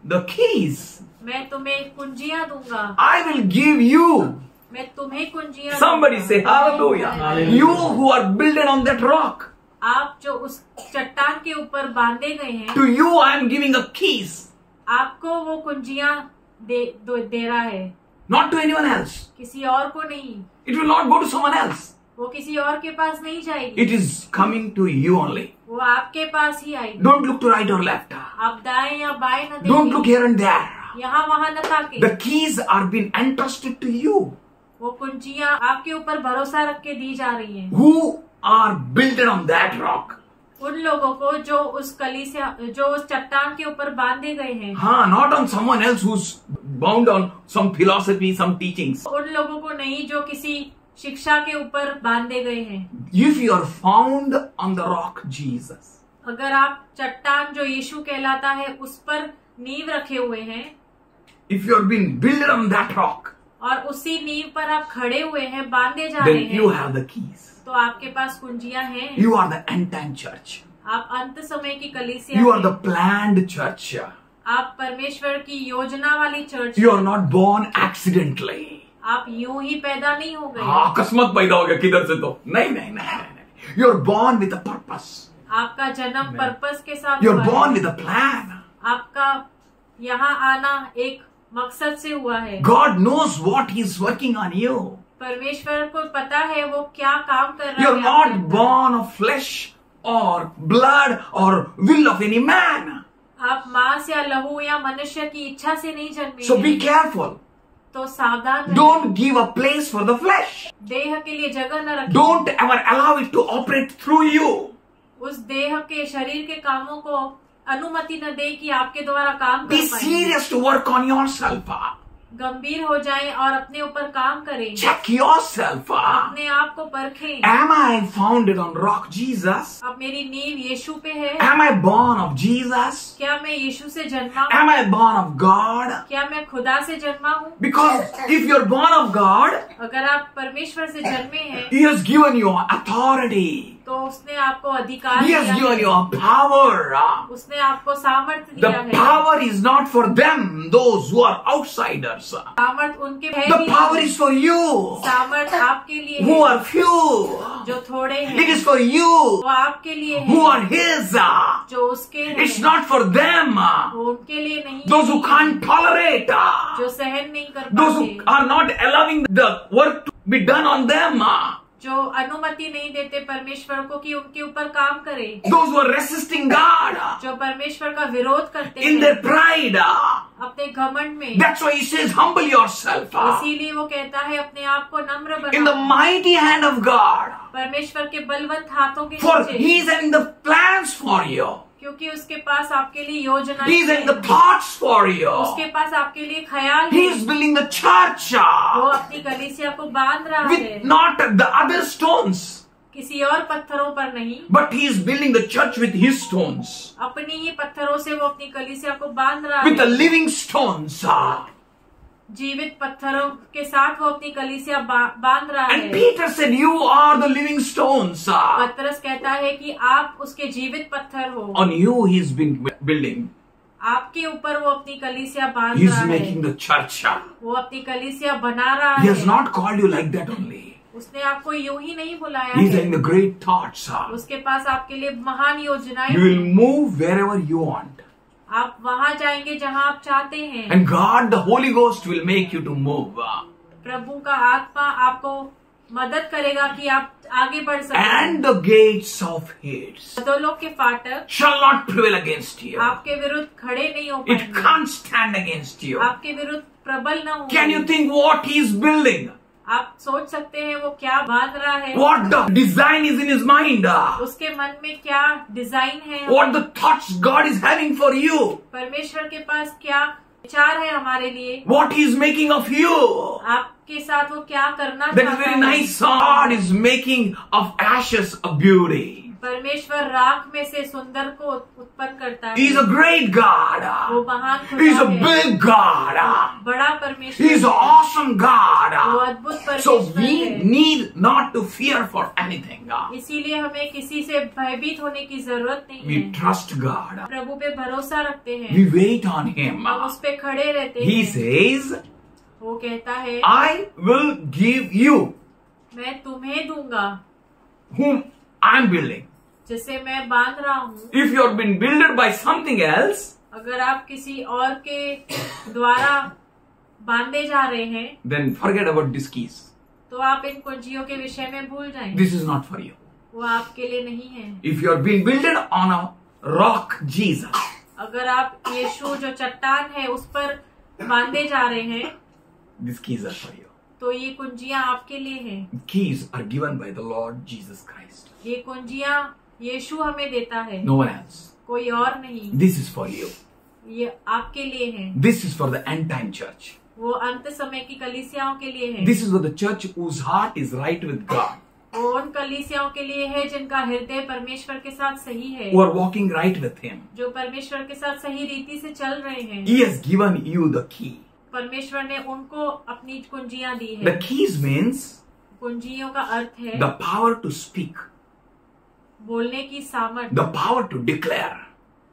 the keys. मैं तुम्हें कुंजियां दूंगा, I will give you. मैं तुम्हें कुंजियां Somebody दूंगा। say hallelujah. You who are building on that rock. आप जो उस चट्टान के ऊपर बांधे गए हैं, To you I am giving a keys. आपको वो कुंजियां दे रहा है, Not to anyone else. किसी और को नहीं। It will not go to someone else. वो किसी और के पास नहीं जाएगी, It is coming to you only. वो आपके पास ही आएगी। Don't look to right or left. आप दाएं या बाएं न Don't look देखिए, here and there. यहाँ वहाँ न ताके। The keys are being entrusted to you. वो कुंजियां आपके ऊपर भरोसा रख के दी जा रही हैं। Who are built on that rock. उन लोगों को जो उस चट्टान के ऊपर बांधे गए हैं। हाँ, not on someone else who's bound on some philosophy, some teachings. उन लोगों को नहीं जो किसी शिक्षा के ऊपर बांधे गए हैं। If you are found on the rock Jesus, अगर आप चट्टान जो यीशु कहलाता है उस पर नींव रखे हुए हैं, if you have been built on that rock, और उसी नींव पर आप खड़े हुए हैं, बांधे जा रहे then you हैं, have the keys. तो आपके पास कुंजियां हैं। You are the end time church. आप अंत समय की कलीसिया You are हैं। the planned church. आप परमेश्वर की योजना वाली चर्च You हैं। are not born accidentally. आप यूं ही पैदा नहीं हो गए। अकस्मात पैदा हो गया किधर से तो नहीं नहीं नहीं नहीं। You are born with a purpose. आपका जन्म पर्पस के साथ You are हुआ है। born with a plan. आपका यहाँ आना एक मकसद से हुआ है। God knows what He is working on you. परमेश्वर को पता है वो क्या काम कर रहा है। You are not born of flesh or blood or will of any man. आप मांस या लहू या मनुष्य की इच्छा से नहीं जन्मे So be हैं। careful. तो सावधान रहें। Don't give a place for the flesh. देह के लिए जगह न रखें। Don't ever allow it to operate through you. उस देह के शरीर के कामों को अनुमति न दे कि आपके द्वारा काम Be कर पाए। serious to work on yourself. गंभीर हो जाएं और अपने ऊपर काम करें। Check yourself. अपने आप को परखें। Am I founded on rock Jesus? अब मेरी नींव यीशु पे है। Am I born of Jesus? क्या मैं यीशु से जन्मा Am हूँ? I born of God? क्या मैं खुदा से जन्मा हूँ? Because if you're born of God, अगर आप परमेश्वर से जन्मे हैं He has given you authority. तो उसने आपको अधिकार He दिया has given है। you a power. उसने आपको सामर्थ्य The दिया है। power is not for them, those who are outsiders. सामर्थ उनके है The भी power नहीं। is for you, सामर्थ आपके लिए who है are few. जो थोड़े It हैं। is for you, वो आपके लिए who है are His. जो उसके हैं। It's not for them, वो उनके लिए नहीं those who है। can't tolerate, जो सहन नहीं कर those who पाते, are not allowing the work to be done on them, जो अनुमति नहीं देते परमेश्वर को कि उनके ऊपर काम करे, those who are resisting God जो परमेश्वर का विरोध करते in their हैं pride. अपने घमंड में। That's why He says, humble yourself इसीलिए वो कहता है अपने आप को नम्र in the बनाओ mighty hand of God, परमेश्वर के बलवंत हाथों के for नीचे, He is having the plans for you. क्योंकि उसके पास आपके लिए योजना He is having the thoughts for you. उसके पास आपके लिए ख्याल He है। is building the church वो अपनी कलीसिया को बांध रहा है, with not the other stones, किसी और पत्थरों पर नहीं, but He is building the church with His stones, अपनी ही पत्थरों से वो अपनी कलीसिया को बांध रहा with the है। living stones. जीवित पत्थरों के साथ वो अपनी कलीसिया बांध रहा And है। Peter said, you are the living stones. पतरस कहता है कि आप उसके जीवित पत्थर हो। On you He has been building. आपके ऊपर वो अपनी कलीसिया बांध He is रहा making है। the church. वो अपनी कलीसिया बना रहा He has है। not called you like that only. उसने आपको यूं ही नहीं बुलाया He is है। having the great thoughts. उसके पास आपके लिए महान योजनाएं You will हैं। move wherever you want. आप वहां जाएंगे जहां आप चाहते हैं। And God, the Holy Ghost, will make you to move. प्रभु का आत्मा आपको मदद करेगा कि आप आगे बढ़ And सकें। the gates of Hades बदोलों के फाटक shall not prevail against you. आपके विरुद्ध खड़े नहीं हो It पाएंगे। can't stand against you. आपके विरुद्ध प्रबल न हो। Can you think what He is building? आप सोच सकते हैं वो क्या बांध रहा है, What the design is in His mind? उसके मन में क्या डिजाइन है, What the thoughts God is having for you? परमेश्वर के पास क्या विचार है हमारे लिए, What He is making of you? आपके साथ वो क्या करना That is चाहता very है। nice song. God is making of ashes a beauty. परमेश्वर राख में से सुंदर को उत्पन्न करता है। He is a great God. वो महान He is a खुदा है, big God. बड़ा He परमेश्वर is an है, awesome वो God. अद्भुत So परमेश्वर we है। need not to fear for anything. इसीलिए हमें किसी से भयभीत होने की जरूरत नहीं We है। trust God. प्रभु पे भरोसा रखते हैं, We wait on Him. हम उस पे खड़े रहते He हैं। says, वो कहता है I will give you मैं तुम्हें दूंगा whom I am building. जिसे मैं बांध रहा हूँ। If you have been builded by something else, अगर आप किसी और के द्वारा बांधे जा रहे हैं then forget about these keys. तो आप इन कुंजियों के विषय में भूल जाएं, This is not for you. वो आपके लिए नहीं है। If you are being builded on a rock, Jesus, अगर आप यीशु जो चट्टान है उस पर बांधे जा रहे हैं these keys are for you. तो ये कुंजियां आपके लिए हैं। Keys are given by the Lord Jesus Christ. ये कुंजियां यीशु हमें देता है, No one else. कोई और नहीं। This is for you. ये आपके लिए है। This is for the end time church. वो अंत समय की कलीसियाओं के लिए है। This is for the church whose heart is right with God. वो उन कलीसियाओं के लिए है जिनका हृदय परमेश्वर के साथ सही है, Who are walking right with Him. जो परमेश्वर के साथ सही रीति से चल रहे हैं। He has given you the key. परमेश्वर ने उनको अपनी कुंजियां दी है। The keys means कुंजियों का अर्थ है the power to speak, बोलने की सामर्थ्य, the power to declare.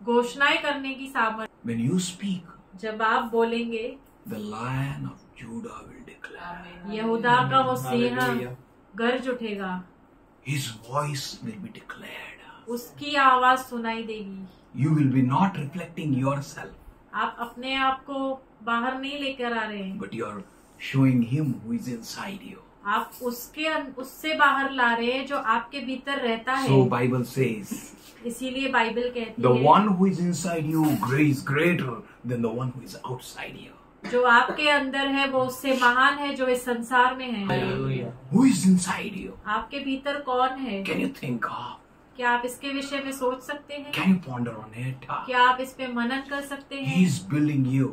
घोषणाएं करने की सामर्थ्य। When you speak, जब आप बोलेंगे, the Lion of Judah will declare. यहूदा का वो सिंह हालेलुया। गर्ज उठेगा, His voice will be declared. उसकी आवाज सुनाई देगी। You will be not reflecting yourself, आप अपने आप को बाहर नहीं लेकर आ रहे हैं, but you are showing Him who is inside you. आप उससे बाहर ला रहे हैं जो आपके भीतर रहता है। So Bible says, इसीलिए बाइबल कहती the है one who is inside you is greater than the one who is outside you. जो आपके अंदर है वो उससे महान है जो इस संसार में है। Hallelujah. Who is inside you? आपके भीतर कौन है? Can you think of? क्या आप इसके विषय में सोच सकते हैं? Can you ponder on it? क्या आप इस पे मनन कर सकते He हैं? is building you,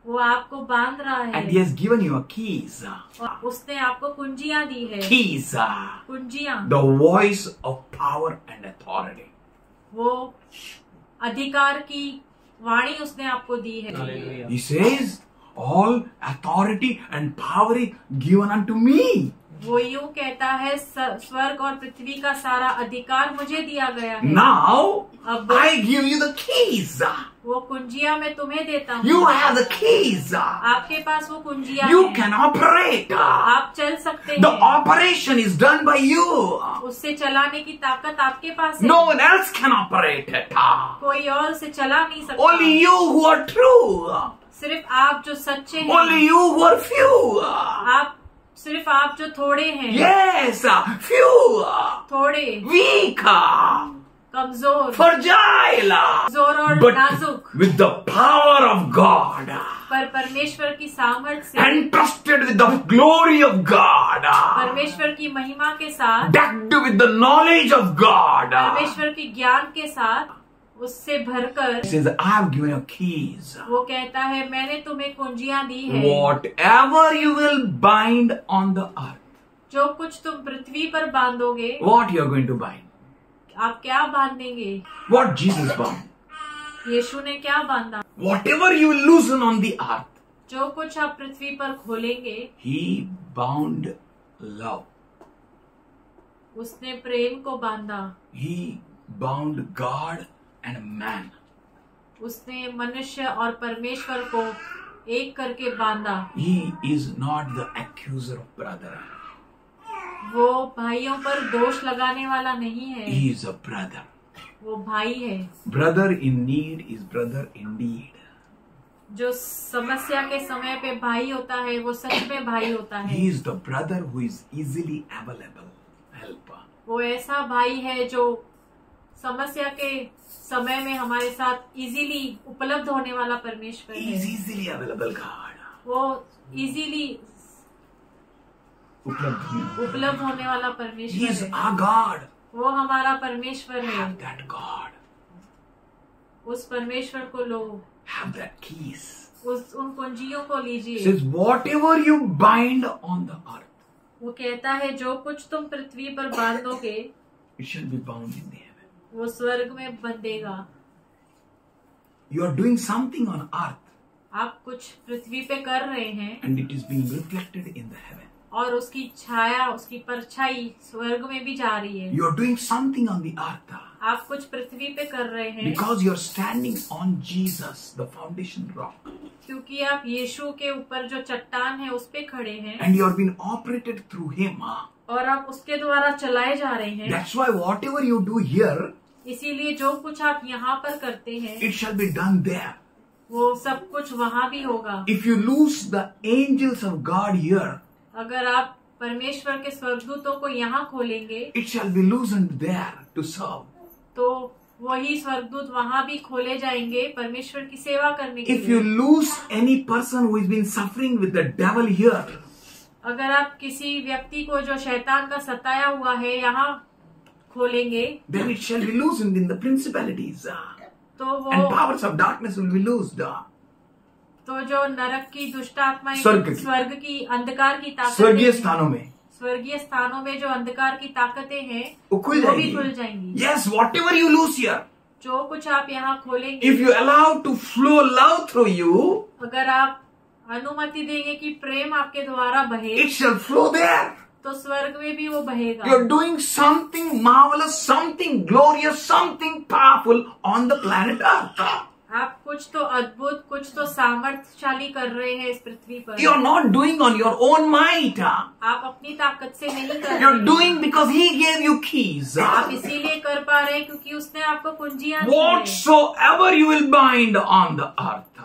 वो आपको बांध रहा है and He has given you a keys. और उसने आपको कुंजियां दी है। Keys, कुंजियां, the voice of power and authority. वो अधिकार की वाणी उसने आपको दी है। Hallelujah. He says, all authority and power is given unto me. वो यूं कहता है, स्वर्ग और पृथ्वी का सारा अधिकार मुझे दिया गया है। Now, अब I give you the keys. वो कुंजियां मैं तुम्हें देता हूँ। You have the keys. आपके पास वो कुंजियां You हैं। can operate. आप चल सकते The हैं। operation is done by you. उससे चलाने की ताकत आपके पास है। No one else can operate it. कोई और उसे चला नहीं सकता। Only you who are true. सिर्फ आप जो सच्चे हैं। Only you who are few. सिर्फ आप जो थोड़े हैं। Yes, few. थोड़े, Weak. कमजोर, Fragile. कमजोर और But नाजुक, with the power of God. पर परमेश्वर की सामर्थ्य से, Entrusted with the glory of God. परमेश्वर की महिमा के साथ, Decked with the knowledge of God. परमेश्वर की ज्ञान के साथ उससे भरकर He says, I have given you keys. वो कहता है मैंने तुम्हें कुंजियां दी है। Whatever you will bind on the earth. जो कुछ तुम पृथ्वी पर बांधोगे, What you are going to bind? आप क्या बांधेंगे? What Jesus bound? यीशु ने क्या बांधा? Whatever you will loosen on the earth. जो कुछ आप पृथ्वी पर खोलेंगे, He bound love. उसने प्रेम को बांधा। He bound God and man. उसने मनुष्य और परमेश्वर को एक करके बांधा। He is not the accuser of brother. वो भाइयों पर दोष लगाने वाला नहीं है, He is a brother. वो भाई है। Brother in need is brother indeed. जो समस्या के समय पे भाई होता है वो सच में भाई होता है। He is the brother who is easily available. Help. वो ऐसा भाई है जो समस्या के समय में हमारे साथ इजीली उपलब्ध होने वाला परमेश्वर He is है। easily available God. वो इजीली उपलब्ध होने वाला He परमेश्वर is है। our God. वो हमारा परमेश्वर है। Have that God. उस परमेश्वर को लो, Have that keys. उन कुंजियों को It लीजिए। says whatever you bind on the earth, वो कहता है जो कुछ तुम पृथ्वी पर बांधोगे it shall be bound in the heaven. वो स्वर्ग में बंधेगा। You are doing something on earth आप कुछ पृथ्वी पे कर रहे हैं and it is being reflected in the heaven. और उसकी छाया, उसकी परछाई स्वर्ग में भी जा रही है। You are doing something on the earth आप कुछ पृथ्वी पे कर रहे हैं because you are standing on Jesus, the foundation rock, क्योंकि आप यीशु के ऊपर जो चट्टान है उस पे खड़े हैं and you are being operated through Him. और आप उसके द्वारा चलाए जा रहे हैं। That's why whatever you do here, इसीलिए जो कुछ आप यहाँ पर करते हैं it shall be done there. वो सब कुछ वहाँ भी होगा। If you lose the angels of God here, अगर आप परमेश्वर के स्वर्गदूतों को यहाँ खोलेंगे it shall be loosened there to serve. तो वही स्वर्गदूत वहाँ भी खोले जाएंगे परमेश्वर की सेवा करने के If you लिए। lose any person who has been suffering with the devil here, अगर आप किसी व्यक्ति को जो शैतान का सताया हुआ है यहाँ खोलेंगे then it shall be loosened in the principalities. तो वो and powers of darkness will be loosed. तो जो नरक की दुष्ट आत्माएं, स्वर्ग की अंधकार की ताकतें, स्वर्गीय स्थानों में जो अंधकार की ताकतें हैं वो भी खुल जाएंगी। Yes, whatever you lose here, जो कुछ आप यहाँ खोलेंगे, if you allow to flow love through you, अगर आप अनुमति देंगे कि प्रेम आपके द्वारा बहे, it shall flow there. तो स्वर्ग में भी वो बहेगा। You're doing something marvelous, something glorious, something powerful on the planet Earth. आप कुछ तो अद्भुत, कुछ तो सामर्थ्यशाली कर रहे हैं इस पृथ्वी पर। You're not doing on your own might. आप अपनी ताकत से नहीं कर रहे। You're doing because He gave you keys. आप इसीलिए कर पा रहे हैं क्योंकि उसने आपको कुंजियां दी हैं। Whatsoever you will bind on the earth,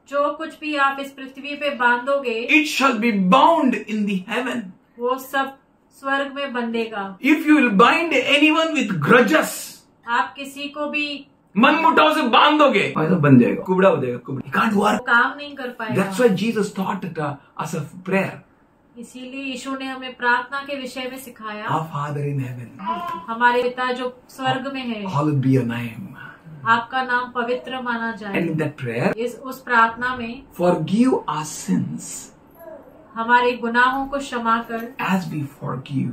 जो कुछ भी आप इस पृथ्वी पे बांधोगे, it shall be bound in the heaven. वो सब स्वर्ग में बंधेगा। If you will bind anyone with grudges, आप किसी को भी मनमुटाव से बांधोगे, ऐसा बन जाएगा, कुबड़ा हो जाएगा, कुबड़ा। He can't work. काम नहीं कर पाएगा। That's why Jesus taught us a prayer. इसीलिए यीशु ने हमें प्रार्थना के विषय में सिखाया। Our Father in heaven, हमारे पिता जो स्वर्ग में है, hallowed be your name. आपका नाम पवित्र माना जाए। And in that prayer, उस प्रार्थना में forgive our sins हमारे गुनाहों को क्षमा कर, as we forgive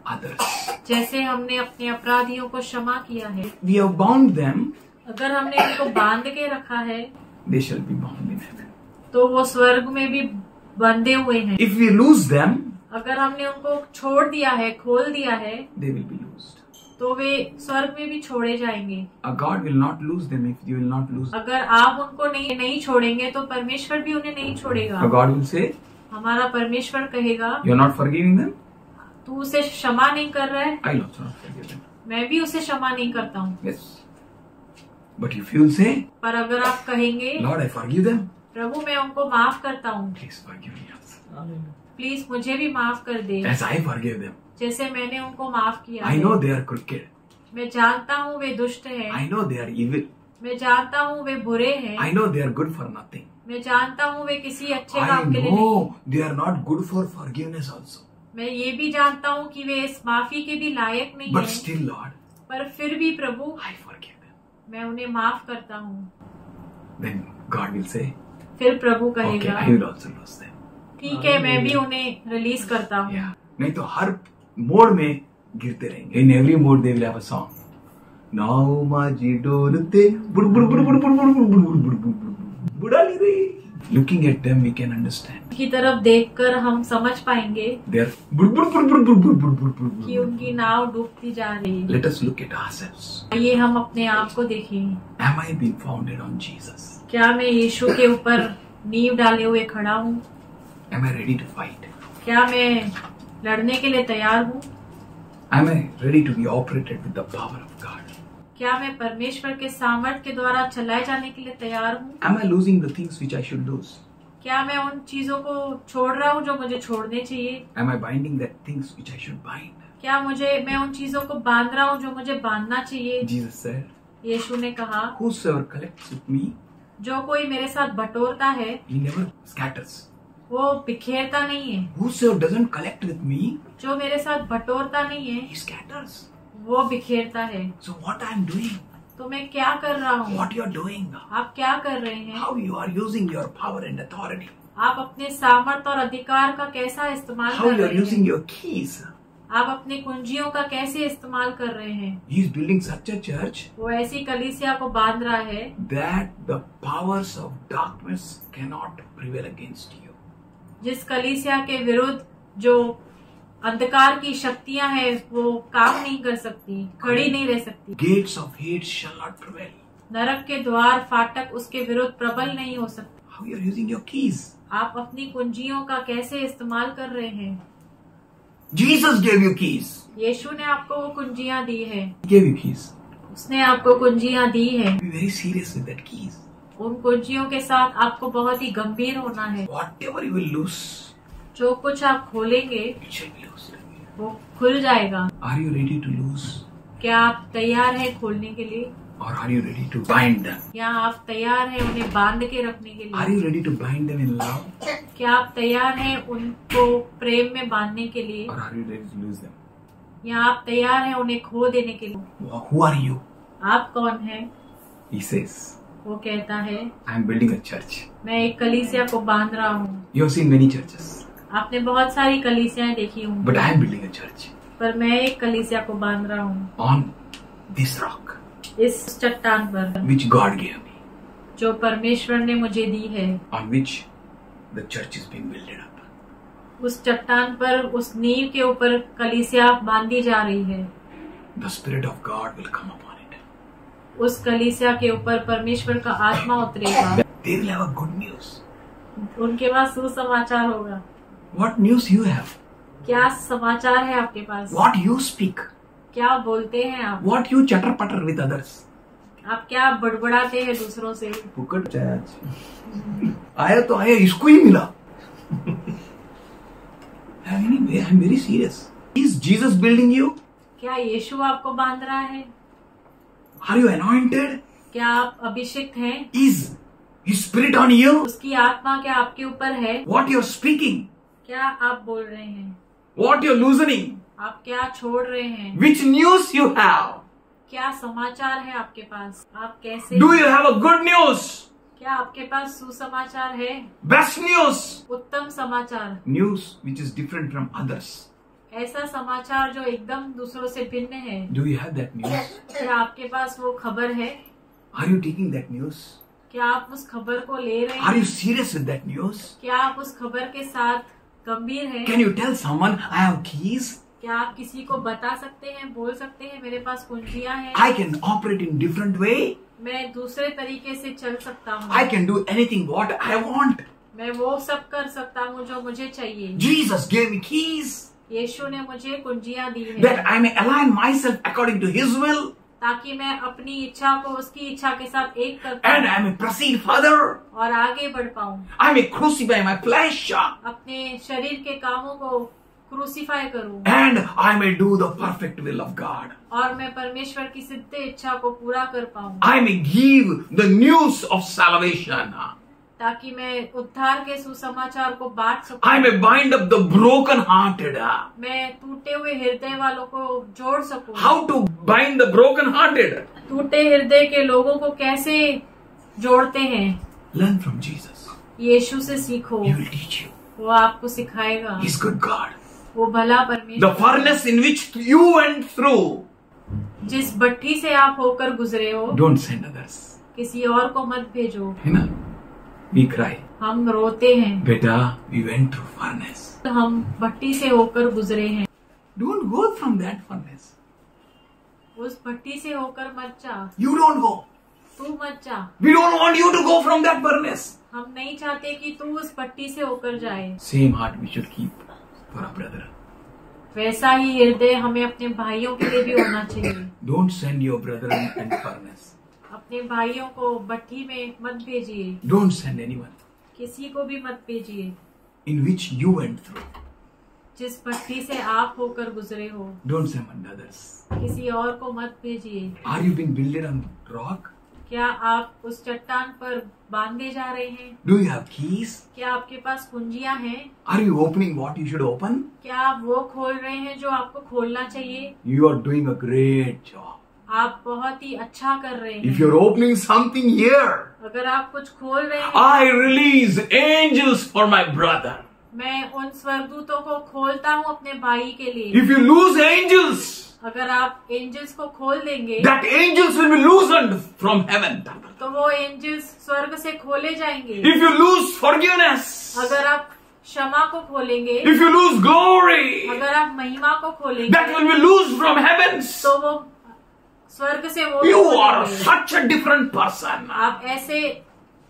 others. जैसे हमने अपने अपराधियों को क्षमा किया है। We have bound them, अगर हमने उनको बांध के रखा है, they shall be bound in heaven. तो वो स्वर्ग में भी बंधे हुए हैं। If we lose them, अगर हमने उनको छोड़ दिया है, खोल दिया है, they will be loosed. तो वे स्वर्ग में भी छोड़े जाएंगे। God will not lose them if you will not lose them. अगर आप उनको नहीं छोड़ेंगे तो परमेश्वर भी उन्हें नहीं छोड़ेगा। God will say, हमारा परमेश्वर कहेगा, you are not forgiving them, तू उसे क्षमा नहीं कर रहा है, I will also not forgive them. मैं भी उसे क्षमा नहीं करता हूँ। Yes. But if you will say, पर अगर आप कहेंगे, Lord, I forgive them, प्रभु मैं उनको माफ करता हूँ, please forgive me also. Please मुझे भी माफ कर दे, As I forgive them. जैसे मैंने उनको माफ किया I है। know they are crooked. मैं जानता हूँ वे दुष्ट हैं। I know they are evil. मैं जानता हूँ वे बुरे हैं। I know they are good for nothing. मैं जानता हूँ वे किसी अच्छे I काम के लिए नहीं। know they are not good for forgiveness also. मैं ये भी जानता हूँ कि वे इस माफी के भी लायक नहीं But है। still, Lord, पर फिर भी प्रभु I forgive them. मैं उन्हें माफ करता हूँ। Then God will say, फिर प्रभु okay, कहेगा, I will also lose them. ठीक है मैं भी उन्हें रिलीज करता हूँ। Yeah. नहीं तो हर मोड़ में गिरते रहेंगे. In every mode they will have a song. नाव माझी डोलते बुड़ बुड़ बुड़ बुड़ बुड़ बुड़ बुड़ बुड़ बुड़ बुड़ बुड़ बुड़ा ली रही. Looking at them, we can understand. की तरफ देखकर हम समझ पाएंगे They are बुड़ बुड़ बुड़ बुड़ बुड़ बुड़ बुड़ बुड़ बुड़. कि उनकी नाव डूबती जा रही है। Let us look at ourselves. आइए हम अपने आप को देखें। Am I being founded on Jesus? क्या मैं यीशु के ऊपर नींव डाले हुए खड़ा हूँ? Am I ready to fight? क्या मैं लड़ने के लिए तैयार हूँ? Am I ready to be operated with the power of God? क्या मैं परमेश्वर के सामर्थ्य के द्वारा चलाए जाने के लिए तैयार हूँ? Am I losing the things which I should lose? क्या मैं उन चीजों को छोड़ रहा हूँ जो मुझे छोड़ने चाहिए? Am I binding that things which I should bind? क्या मैं उन चीजों को बांध रहा हूँ जो मुझे बांधना चाहिए? Jesus said, यीशु ने कहा, whosoever collects with me, जो कोई मेरे साथ बटोरता है he never scatters. वो बिखेरता नहीं है। Whosoever doesn't collect with me, जो मेरे साथ बटोरता नहीं है he scatters. वो बिखेरता है। So what I am doing, तो मैं क्या कर रहा हूँ? what you are doing, आप क्या कर रहे हैं? how you are using your power and authority, आप अपने सामर्थ्य और अधिकार का कैसा इस्तेमाल how कर you are रहे using हैं? your keys. आप अपने कुंजियों का कैसे इस्तेमाल कर रहे हैं? He is building such a church वो ऐसी कलीसिया को बांध रहा है that the powers of darkness cannot prevail against you. जिस कलीसिया के विरुद्ध जो अंधकार की शक्तियां हैं वो काम नहीं कर सकती, खड़ी नहीं रह सकती। Gates of hate shall not prevail. नरक के द्वार फाटक उसके विरुद्ध प्रबल नहीं हो सकते। How you are using your keys? आप अपनी कुंजियों का कैसे इस्तेमाल कर रहे हैं? Jesus gave you keys. यीशु ने आपको वो कुंजियां दी है। He gave you keys. उसने आपको कुंजियां दी है। Be very serious with that keys. उन कुंजियों के साथ आपको बहुत ही गंभीर होना है। Whatever you will lose, जो कुछ आप खोलेंगे it shall be loosed. वो खुल जाएगा। Are you ready to lose? क्या आप तैयार हैं खोलने के लिए? Or are you ready to bind them? या आप तैयार हैं उन्हें बांध के रखने के Are लिए? you ready to bind them in love? क्या आप तैयार हैं उनको प्रेम में बांधने के लिए? Or are you ready to lose them? या आप तैयार हैं उन्हें खो देने के लिए? Who are you? आप कौन हैं? He says, वो कहता है, I am building a church. मैं एक कलीसिया को बांध रहा हूँ। You have seen many churches, आपने बहुत सारी कलीसियाएं देखी होंगी, but I am building a church पर मैं एक कलीसिया को बांध रहा हूँ on this rock, इस चट्टान पर, which God gave me, जो परमेश्वर ने मुझे दी है। on which the church is being built up. उस चट्टान पर, उस नींव के ऊपर कलीसिया बांधी जा रही है। The Spirit of God will come upon it. उस कलीसिया के ऊपर परमेश्वर का आत्मा उतरेगा। They will have a good news. उनके पास सुसमाचार होगा। What news you have? क्या समाचार है आपके पास? What you speak? क्या बोलते हैं आप? What you chatter patter with others? आप क्या बड़बड़ाते हैं दूसरों से? फुकट चार्ज आया तो आया, इसको ही मिला। Anyway, I'm very serious. Is Jesus building you? क्या यीशु आपको बांध रहा है? Are you anointed? क्या आप अभिषिक्त हैं? Is His Spirit on you? उसकी आत्मा क्या आपके ऊपर है? What you're speaking? क्या आप बोल रहे हैं? What you're loosening? आप क्या छोड़ रहे हैं? Which news you have? क्या समाचार है आपके पास? आप कैसे? Do you have a good news? क्या आपके पास सुसमाचार है? Best news? उत्तम समाचार, News which is different from others. ऐसा समाचार जो एकदम दूसरों से भिन्न है। Do you have that news? क्या आपके पास वो खबर है? Are you taking that news? क्या आप उस खबर को ले रहे Are हैं? you serious with that news? क्या आप उस खबर के साथ गंभीर हैं? Can you tell someone, I have keys? क्या आप किसी को बता सकते हैं, बोल सकते हैं, मेरे पास कुंजियां हैं, I can operate in different way. मैं दूसरे तरीके से चल सकता हूँ, I can do anything what I want. मैं वो सब कर सकता हूँ जो मुझे चाहिए। Jesus gave me keys यीशु ने मुझे कुंजियां दी that है I may align myself according to His will ताकि मैं अपनी इच्छा को उसकी इच्छा के साथ एक कर and I पाऊँ may proceed further. और आगे बढ़ पाऊँ, I may crucify my flesh अपने शरीर के कामों को क्रूसीफाई करूँ and I may do the perfect will of God. और मैं परमेश्वर की सिद्ध इच्छा को पूरा कर पाऊँ, I may give the news of salvation. ताकि मैं उद्धार के सुसमाचार को बांट I सकूं, may bind up the broken-hearted. मैं टूटे हुए हृदय वालों को जोड़ सकूं। How to bind the broken-hearted? टूटे हृदय के लोगों को कैसे जोड़ते हैं? Learn from Jesus. यीशु से सीखो, He will teach you. वो आपको सिखाएगा। He's good God. वो भला The परमेश्वर, furnace in which you went through, जिस भट्ठी से आप होकर गुजरे हो, don't send others. किसी और को मत भेजो। है ना? We cry. हम रोते हैं, Beta, we went through furnace. हम भट्टी से होकर गुजरे हैं। Don't go from that furnace. उस भट्टी से होकर मत जा, You don't go. तू मत जा। We don't want you to go from that furnace. हम नहीं चाहते कि तू उस भट्टी से होकर जाए। Same heart we should keep for our brother. वैसा ही हृदय हमें अपने भाइयों के लिए भी होना चाहिए। Don't send your brother in furnace. अपने भाइयों को भट्टी में मत भेजिए, Don't send anyone किसी को भी मत भेजिए in which you went through. जिस भट्टी से आप होकर गुजरे हो। Don't send others. किसी और को मत भेजिए। Are you being builded on rock? क्या आप उस चट्टान पर बांधे जा रहे हैं? Do you have keys? क्या आपके पास कुंजियां हैं? Are you opening what you should open? क्या आप वो खोल रहे हैं जो आपको खोलना चाहिए? You are doing a great job. आप बहुत ही अच्छा कर रहे If हैं। you're opening something here, अगर आप कुछ खोल रहे हैं, I release angels for my brother. मैं उन स्वर्गदूतों को खोलता हूँ अपने भाई के लिए। If you lose angels, अगर आप एंजल्स को खोल देंगे that angels will be loosened from heaven. तो वो एंजल्स स्वर्ग से खोले जाएंगे। If you lose forgiveness, अगर आप क्षमा को खोलेंगे, if you lose glory, अगर आप महिमा को खोलेंगे, that will be loosed from heavens. तो वो स्वर्ग से वो You खोलेंगे। are such a different person. आप ऐसे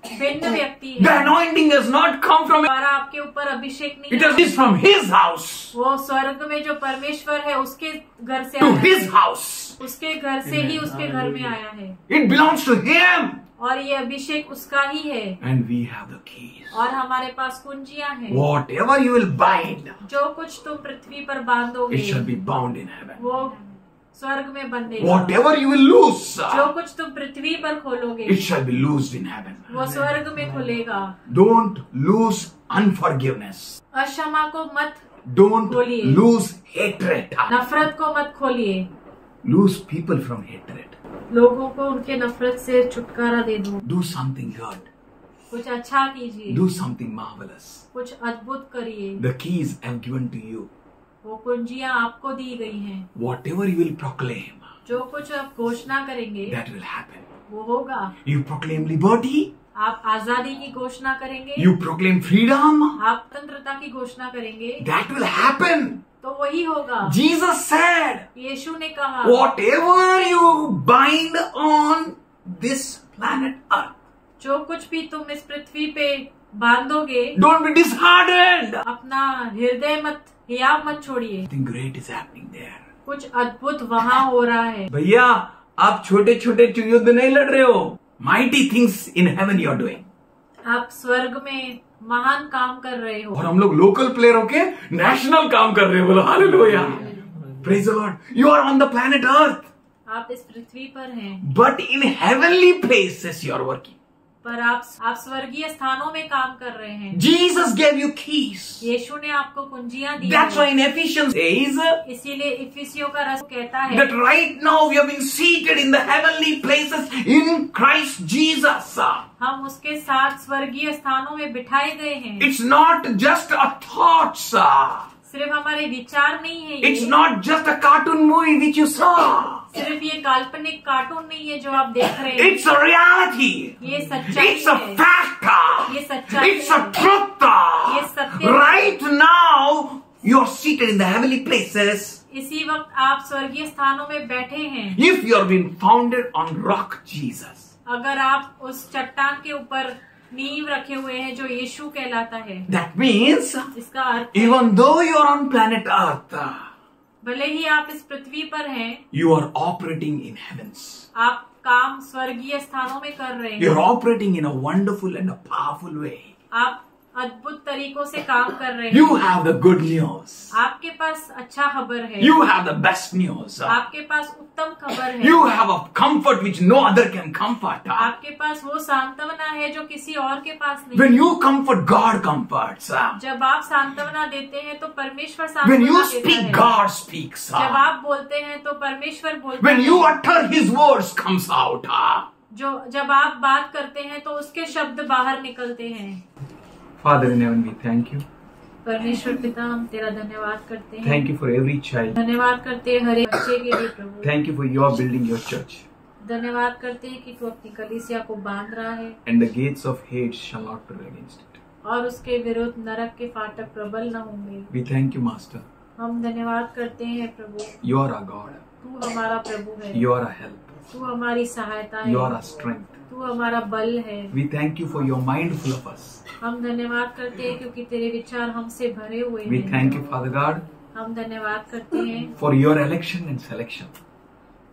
भिन्न व्यक्ति The हैं। anointing has not come from और आपके ऊपर अभिषेक नहीं it है। is from His house वो स्वर्ग में जो परमेश्वर है उसके घर से to आया His है। house. उसके घर से ही उसके घर में आया है It belongs to Him. और ये अभिषेक उसका ही है। And we have the keys. और हमारे पास कुंजियां हैं। Whatever you will bind, जो कुछ तुम पृथ्वी पर बांधोगे it shall be bound in heaven. वो स्वर्ग में बंधेगा। Whatever you will loose, जो कुछ तुम पृथ्वी पर खोलोगे it shall be loosed in heaven. वो स्वर्ग में खुलेगा। Don't lose unforgiveness. अक्षमा को मत Don't खोलिए। lose hatred. नफरत को मत खोलिए। Lose people from hatred. लोगों को उनके नफरत से छुटकारा दे दो। Do something good. कुछ अच्छा कीजिए। Do something marvelous. कुछ अद्भुत करिए। The keys I have given to you. वो कुंजियां आपको दी गई हैं। Whatever you will proclaim, जो कुछ आप घोषणा करेंगे that will happen. वो होगा। You proclaim liberty. आप आजादी की घोषणा करेंगे। You proclaim freedom. आप स्वतंत्रता की घोषणा करेंगे। That will happen. तो वही होगा। Jesus said, यीशु ने कहा, whatever you bind on this planet Earth, जो कुछ भी तुम इस पृथ्वी पे बांधोगे, don't be disheartened. अपना हृदय मत हियाव मत छोड़िए। Something great is happening there. कुछ अद्भुत वहाँ हो रहा है। भैया आप छोटे छोटे युद्ध नहीं लड़ रहे हो, mighty things in heaven you are doing. आप स्वर्ग में महान काम कर रहे हो। और हम लोग लोकल प्लेयर होके नेशनल काम कर रहे हो। बोलो hallelujah, praise the Lord. You are on the planet earth, आप इस पृथ्वी पर हैं, but in heavenly places you are working. पर आप स्वर्गीय स्थानों में काम कर रहे हैं। Jesus gave you keys. यीशु ने आपको कुंजियां दी। That's why in Ephesians says, इसीलिए इफिसियों का रसूल कहता है that right now we have been seated in the heavenly places in Christ Jesus. हम उसके साथ स्वर्गीय स्थानों में बिठाए गए हैं। It's not just a thoughts. सिर्फ हमारे विचार नहीं है ये। It's not just a cartoon movie which you saw. सिर्फ ये काल्पनिक कार्टून नहीं है जो आप देख रहे हैं। It's a reality. ये सच्चाई It's a है। fact. ये सच्चाई It's a है। truth. ये सत्य है। Right now you are seated in the heavenly places. इसी वक्त आप स्वर्गीय स्थानों में बैठे हैं। If you are being founded on rock Jesus. अगर आप उस चट्टान के ऊपर नींव रखे हुए हैं जो यीशु कहलाता है। That means इसका अर्थ है, even though you are on planet Earth, भले ही आप इस पृथ्वी पर हैं, you are operating in heavens. आप काम स्वर्गीय स्थानों में कर रहे You हैं। are operating in a wonderful and a powerful way. आप अद्भुत तरीकों से काम कर रहे हैं। You have the good news. आपके पास अच्छा खबर है। You have the best news. आपके पास उत्तम खबर है। You have a comfort which no other can comfort. आपके पास वो सांत्वना है जो किसी और के पास नहीं। When you comfort, God comforts. जब आप सांत्वना देते हैं तो परमेश्वर When सांत्वना you देता speak, है। God speaks. जब आप बोलते हैं तो परमेश्वर बोलता When है। you utter His words comes out. जब आप बात करते हैं तो उसके शब्द बाहर निकलते हैं। Father in heaven, we thank you. परमेश्वर पिता, हम तेरा धन्यवाद करते हैं। Thank you for every child. धन्यवाद करते हैं हर एक बच्चे के लिए प्रभु। Thank you for your building your church. धन्यवाद करते हैं कि तू अपनी कलीसिया को बांध रहा है And the gates of hate shall not prevail against it. और उसके विरुद्ध नरक के फाटक प्रबल न होंगे। We thank you, Master. हम धन्यवाद करते हैं प्रभु। You are our God. तू हमारा प्रभु है। You are our help. तू हमारी सहायता है। You are our strength. तू हमारा बल है। We thank you for your mindful of us. हम धन्यवाद करते हैं क्योंकि तेरे विचार हमसे भरे हुए We हैं। thank you, Father God, हम धन्यवाद करते हैं for your election and selection.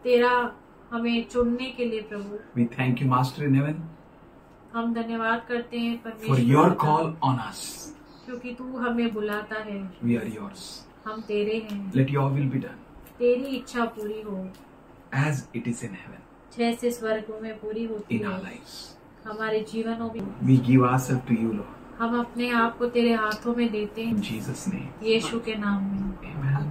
तेरा हमें चुनने के लिए प्रभु। We thank you, Master in heaven, हम धन्यवाद करते हैं for परमेश्वर your पिता, call on us. क्योंकि तू हमें बुलाता है। We are yours. हम तेरे हैं। Let your will be done, तेरी इच्छा पूरी हो as it is in heaven, जैसे स्वर्गों में पूरी होती in our है lives. हमारे जीवनों में। We give ourselves to you, Lord. हम अपने आप को तेरे हाथों में देते In हैं Jesus' name. यीशु के नाम में। Amen.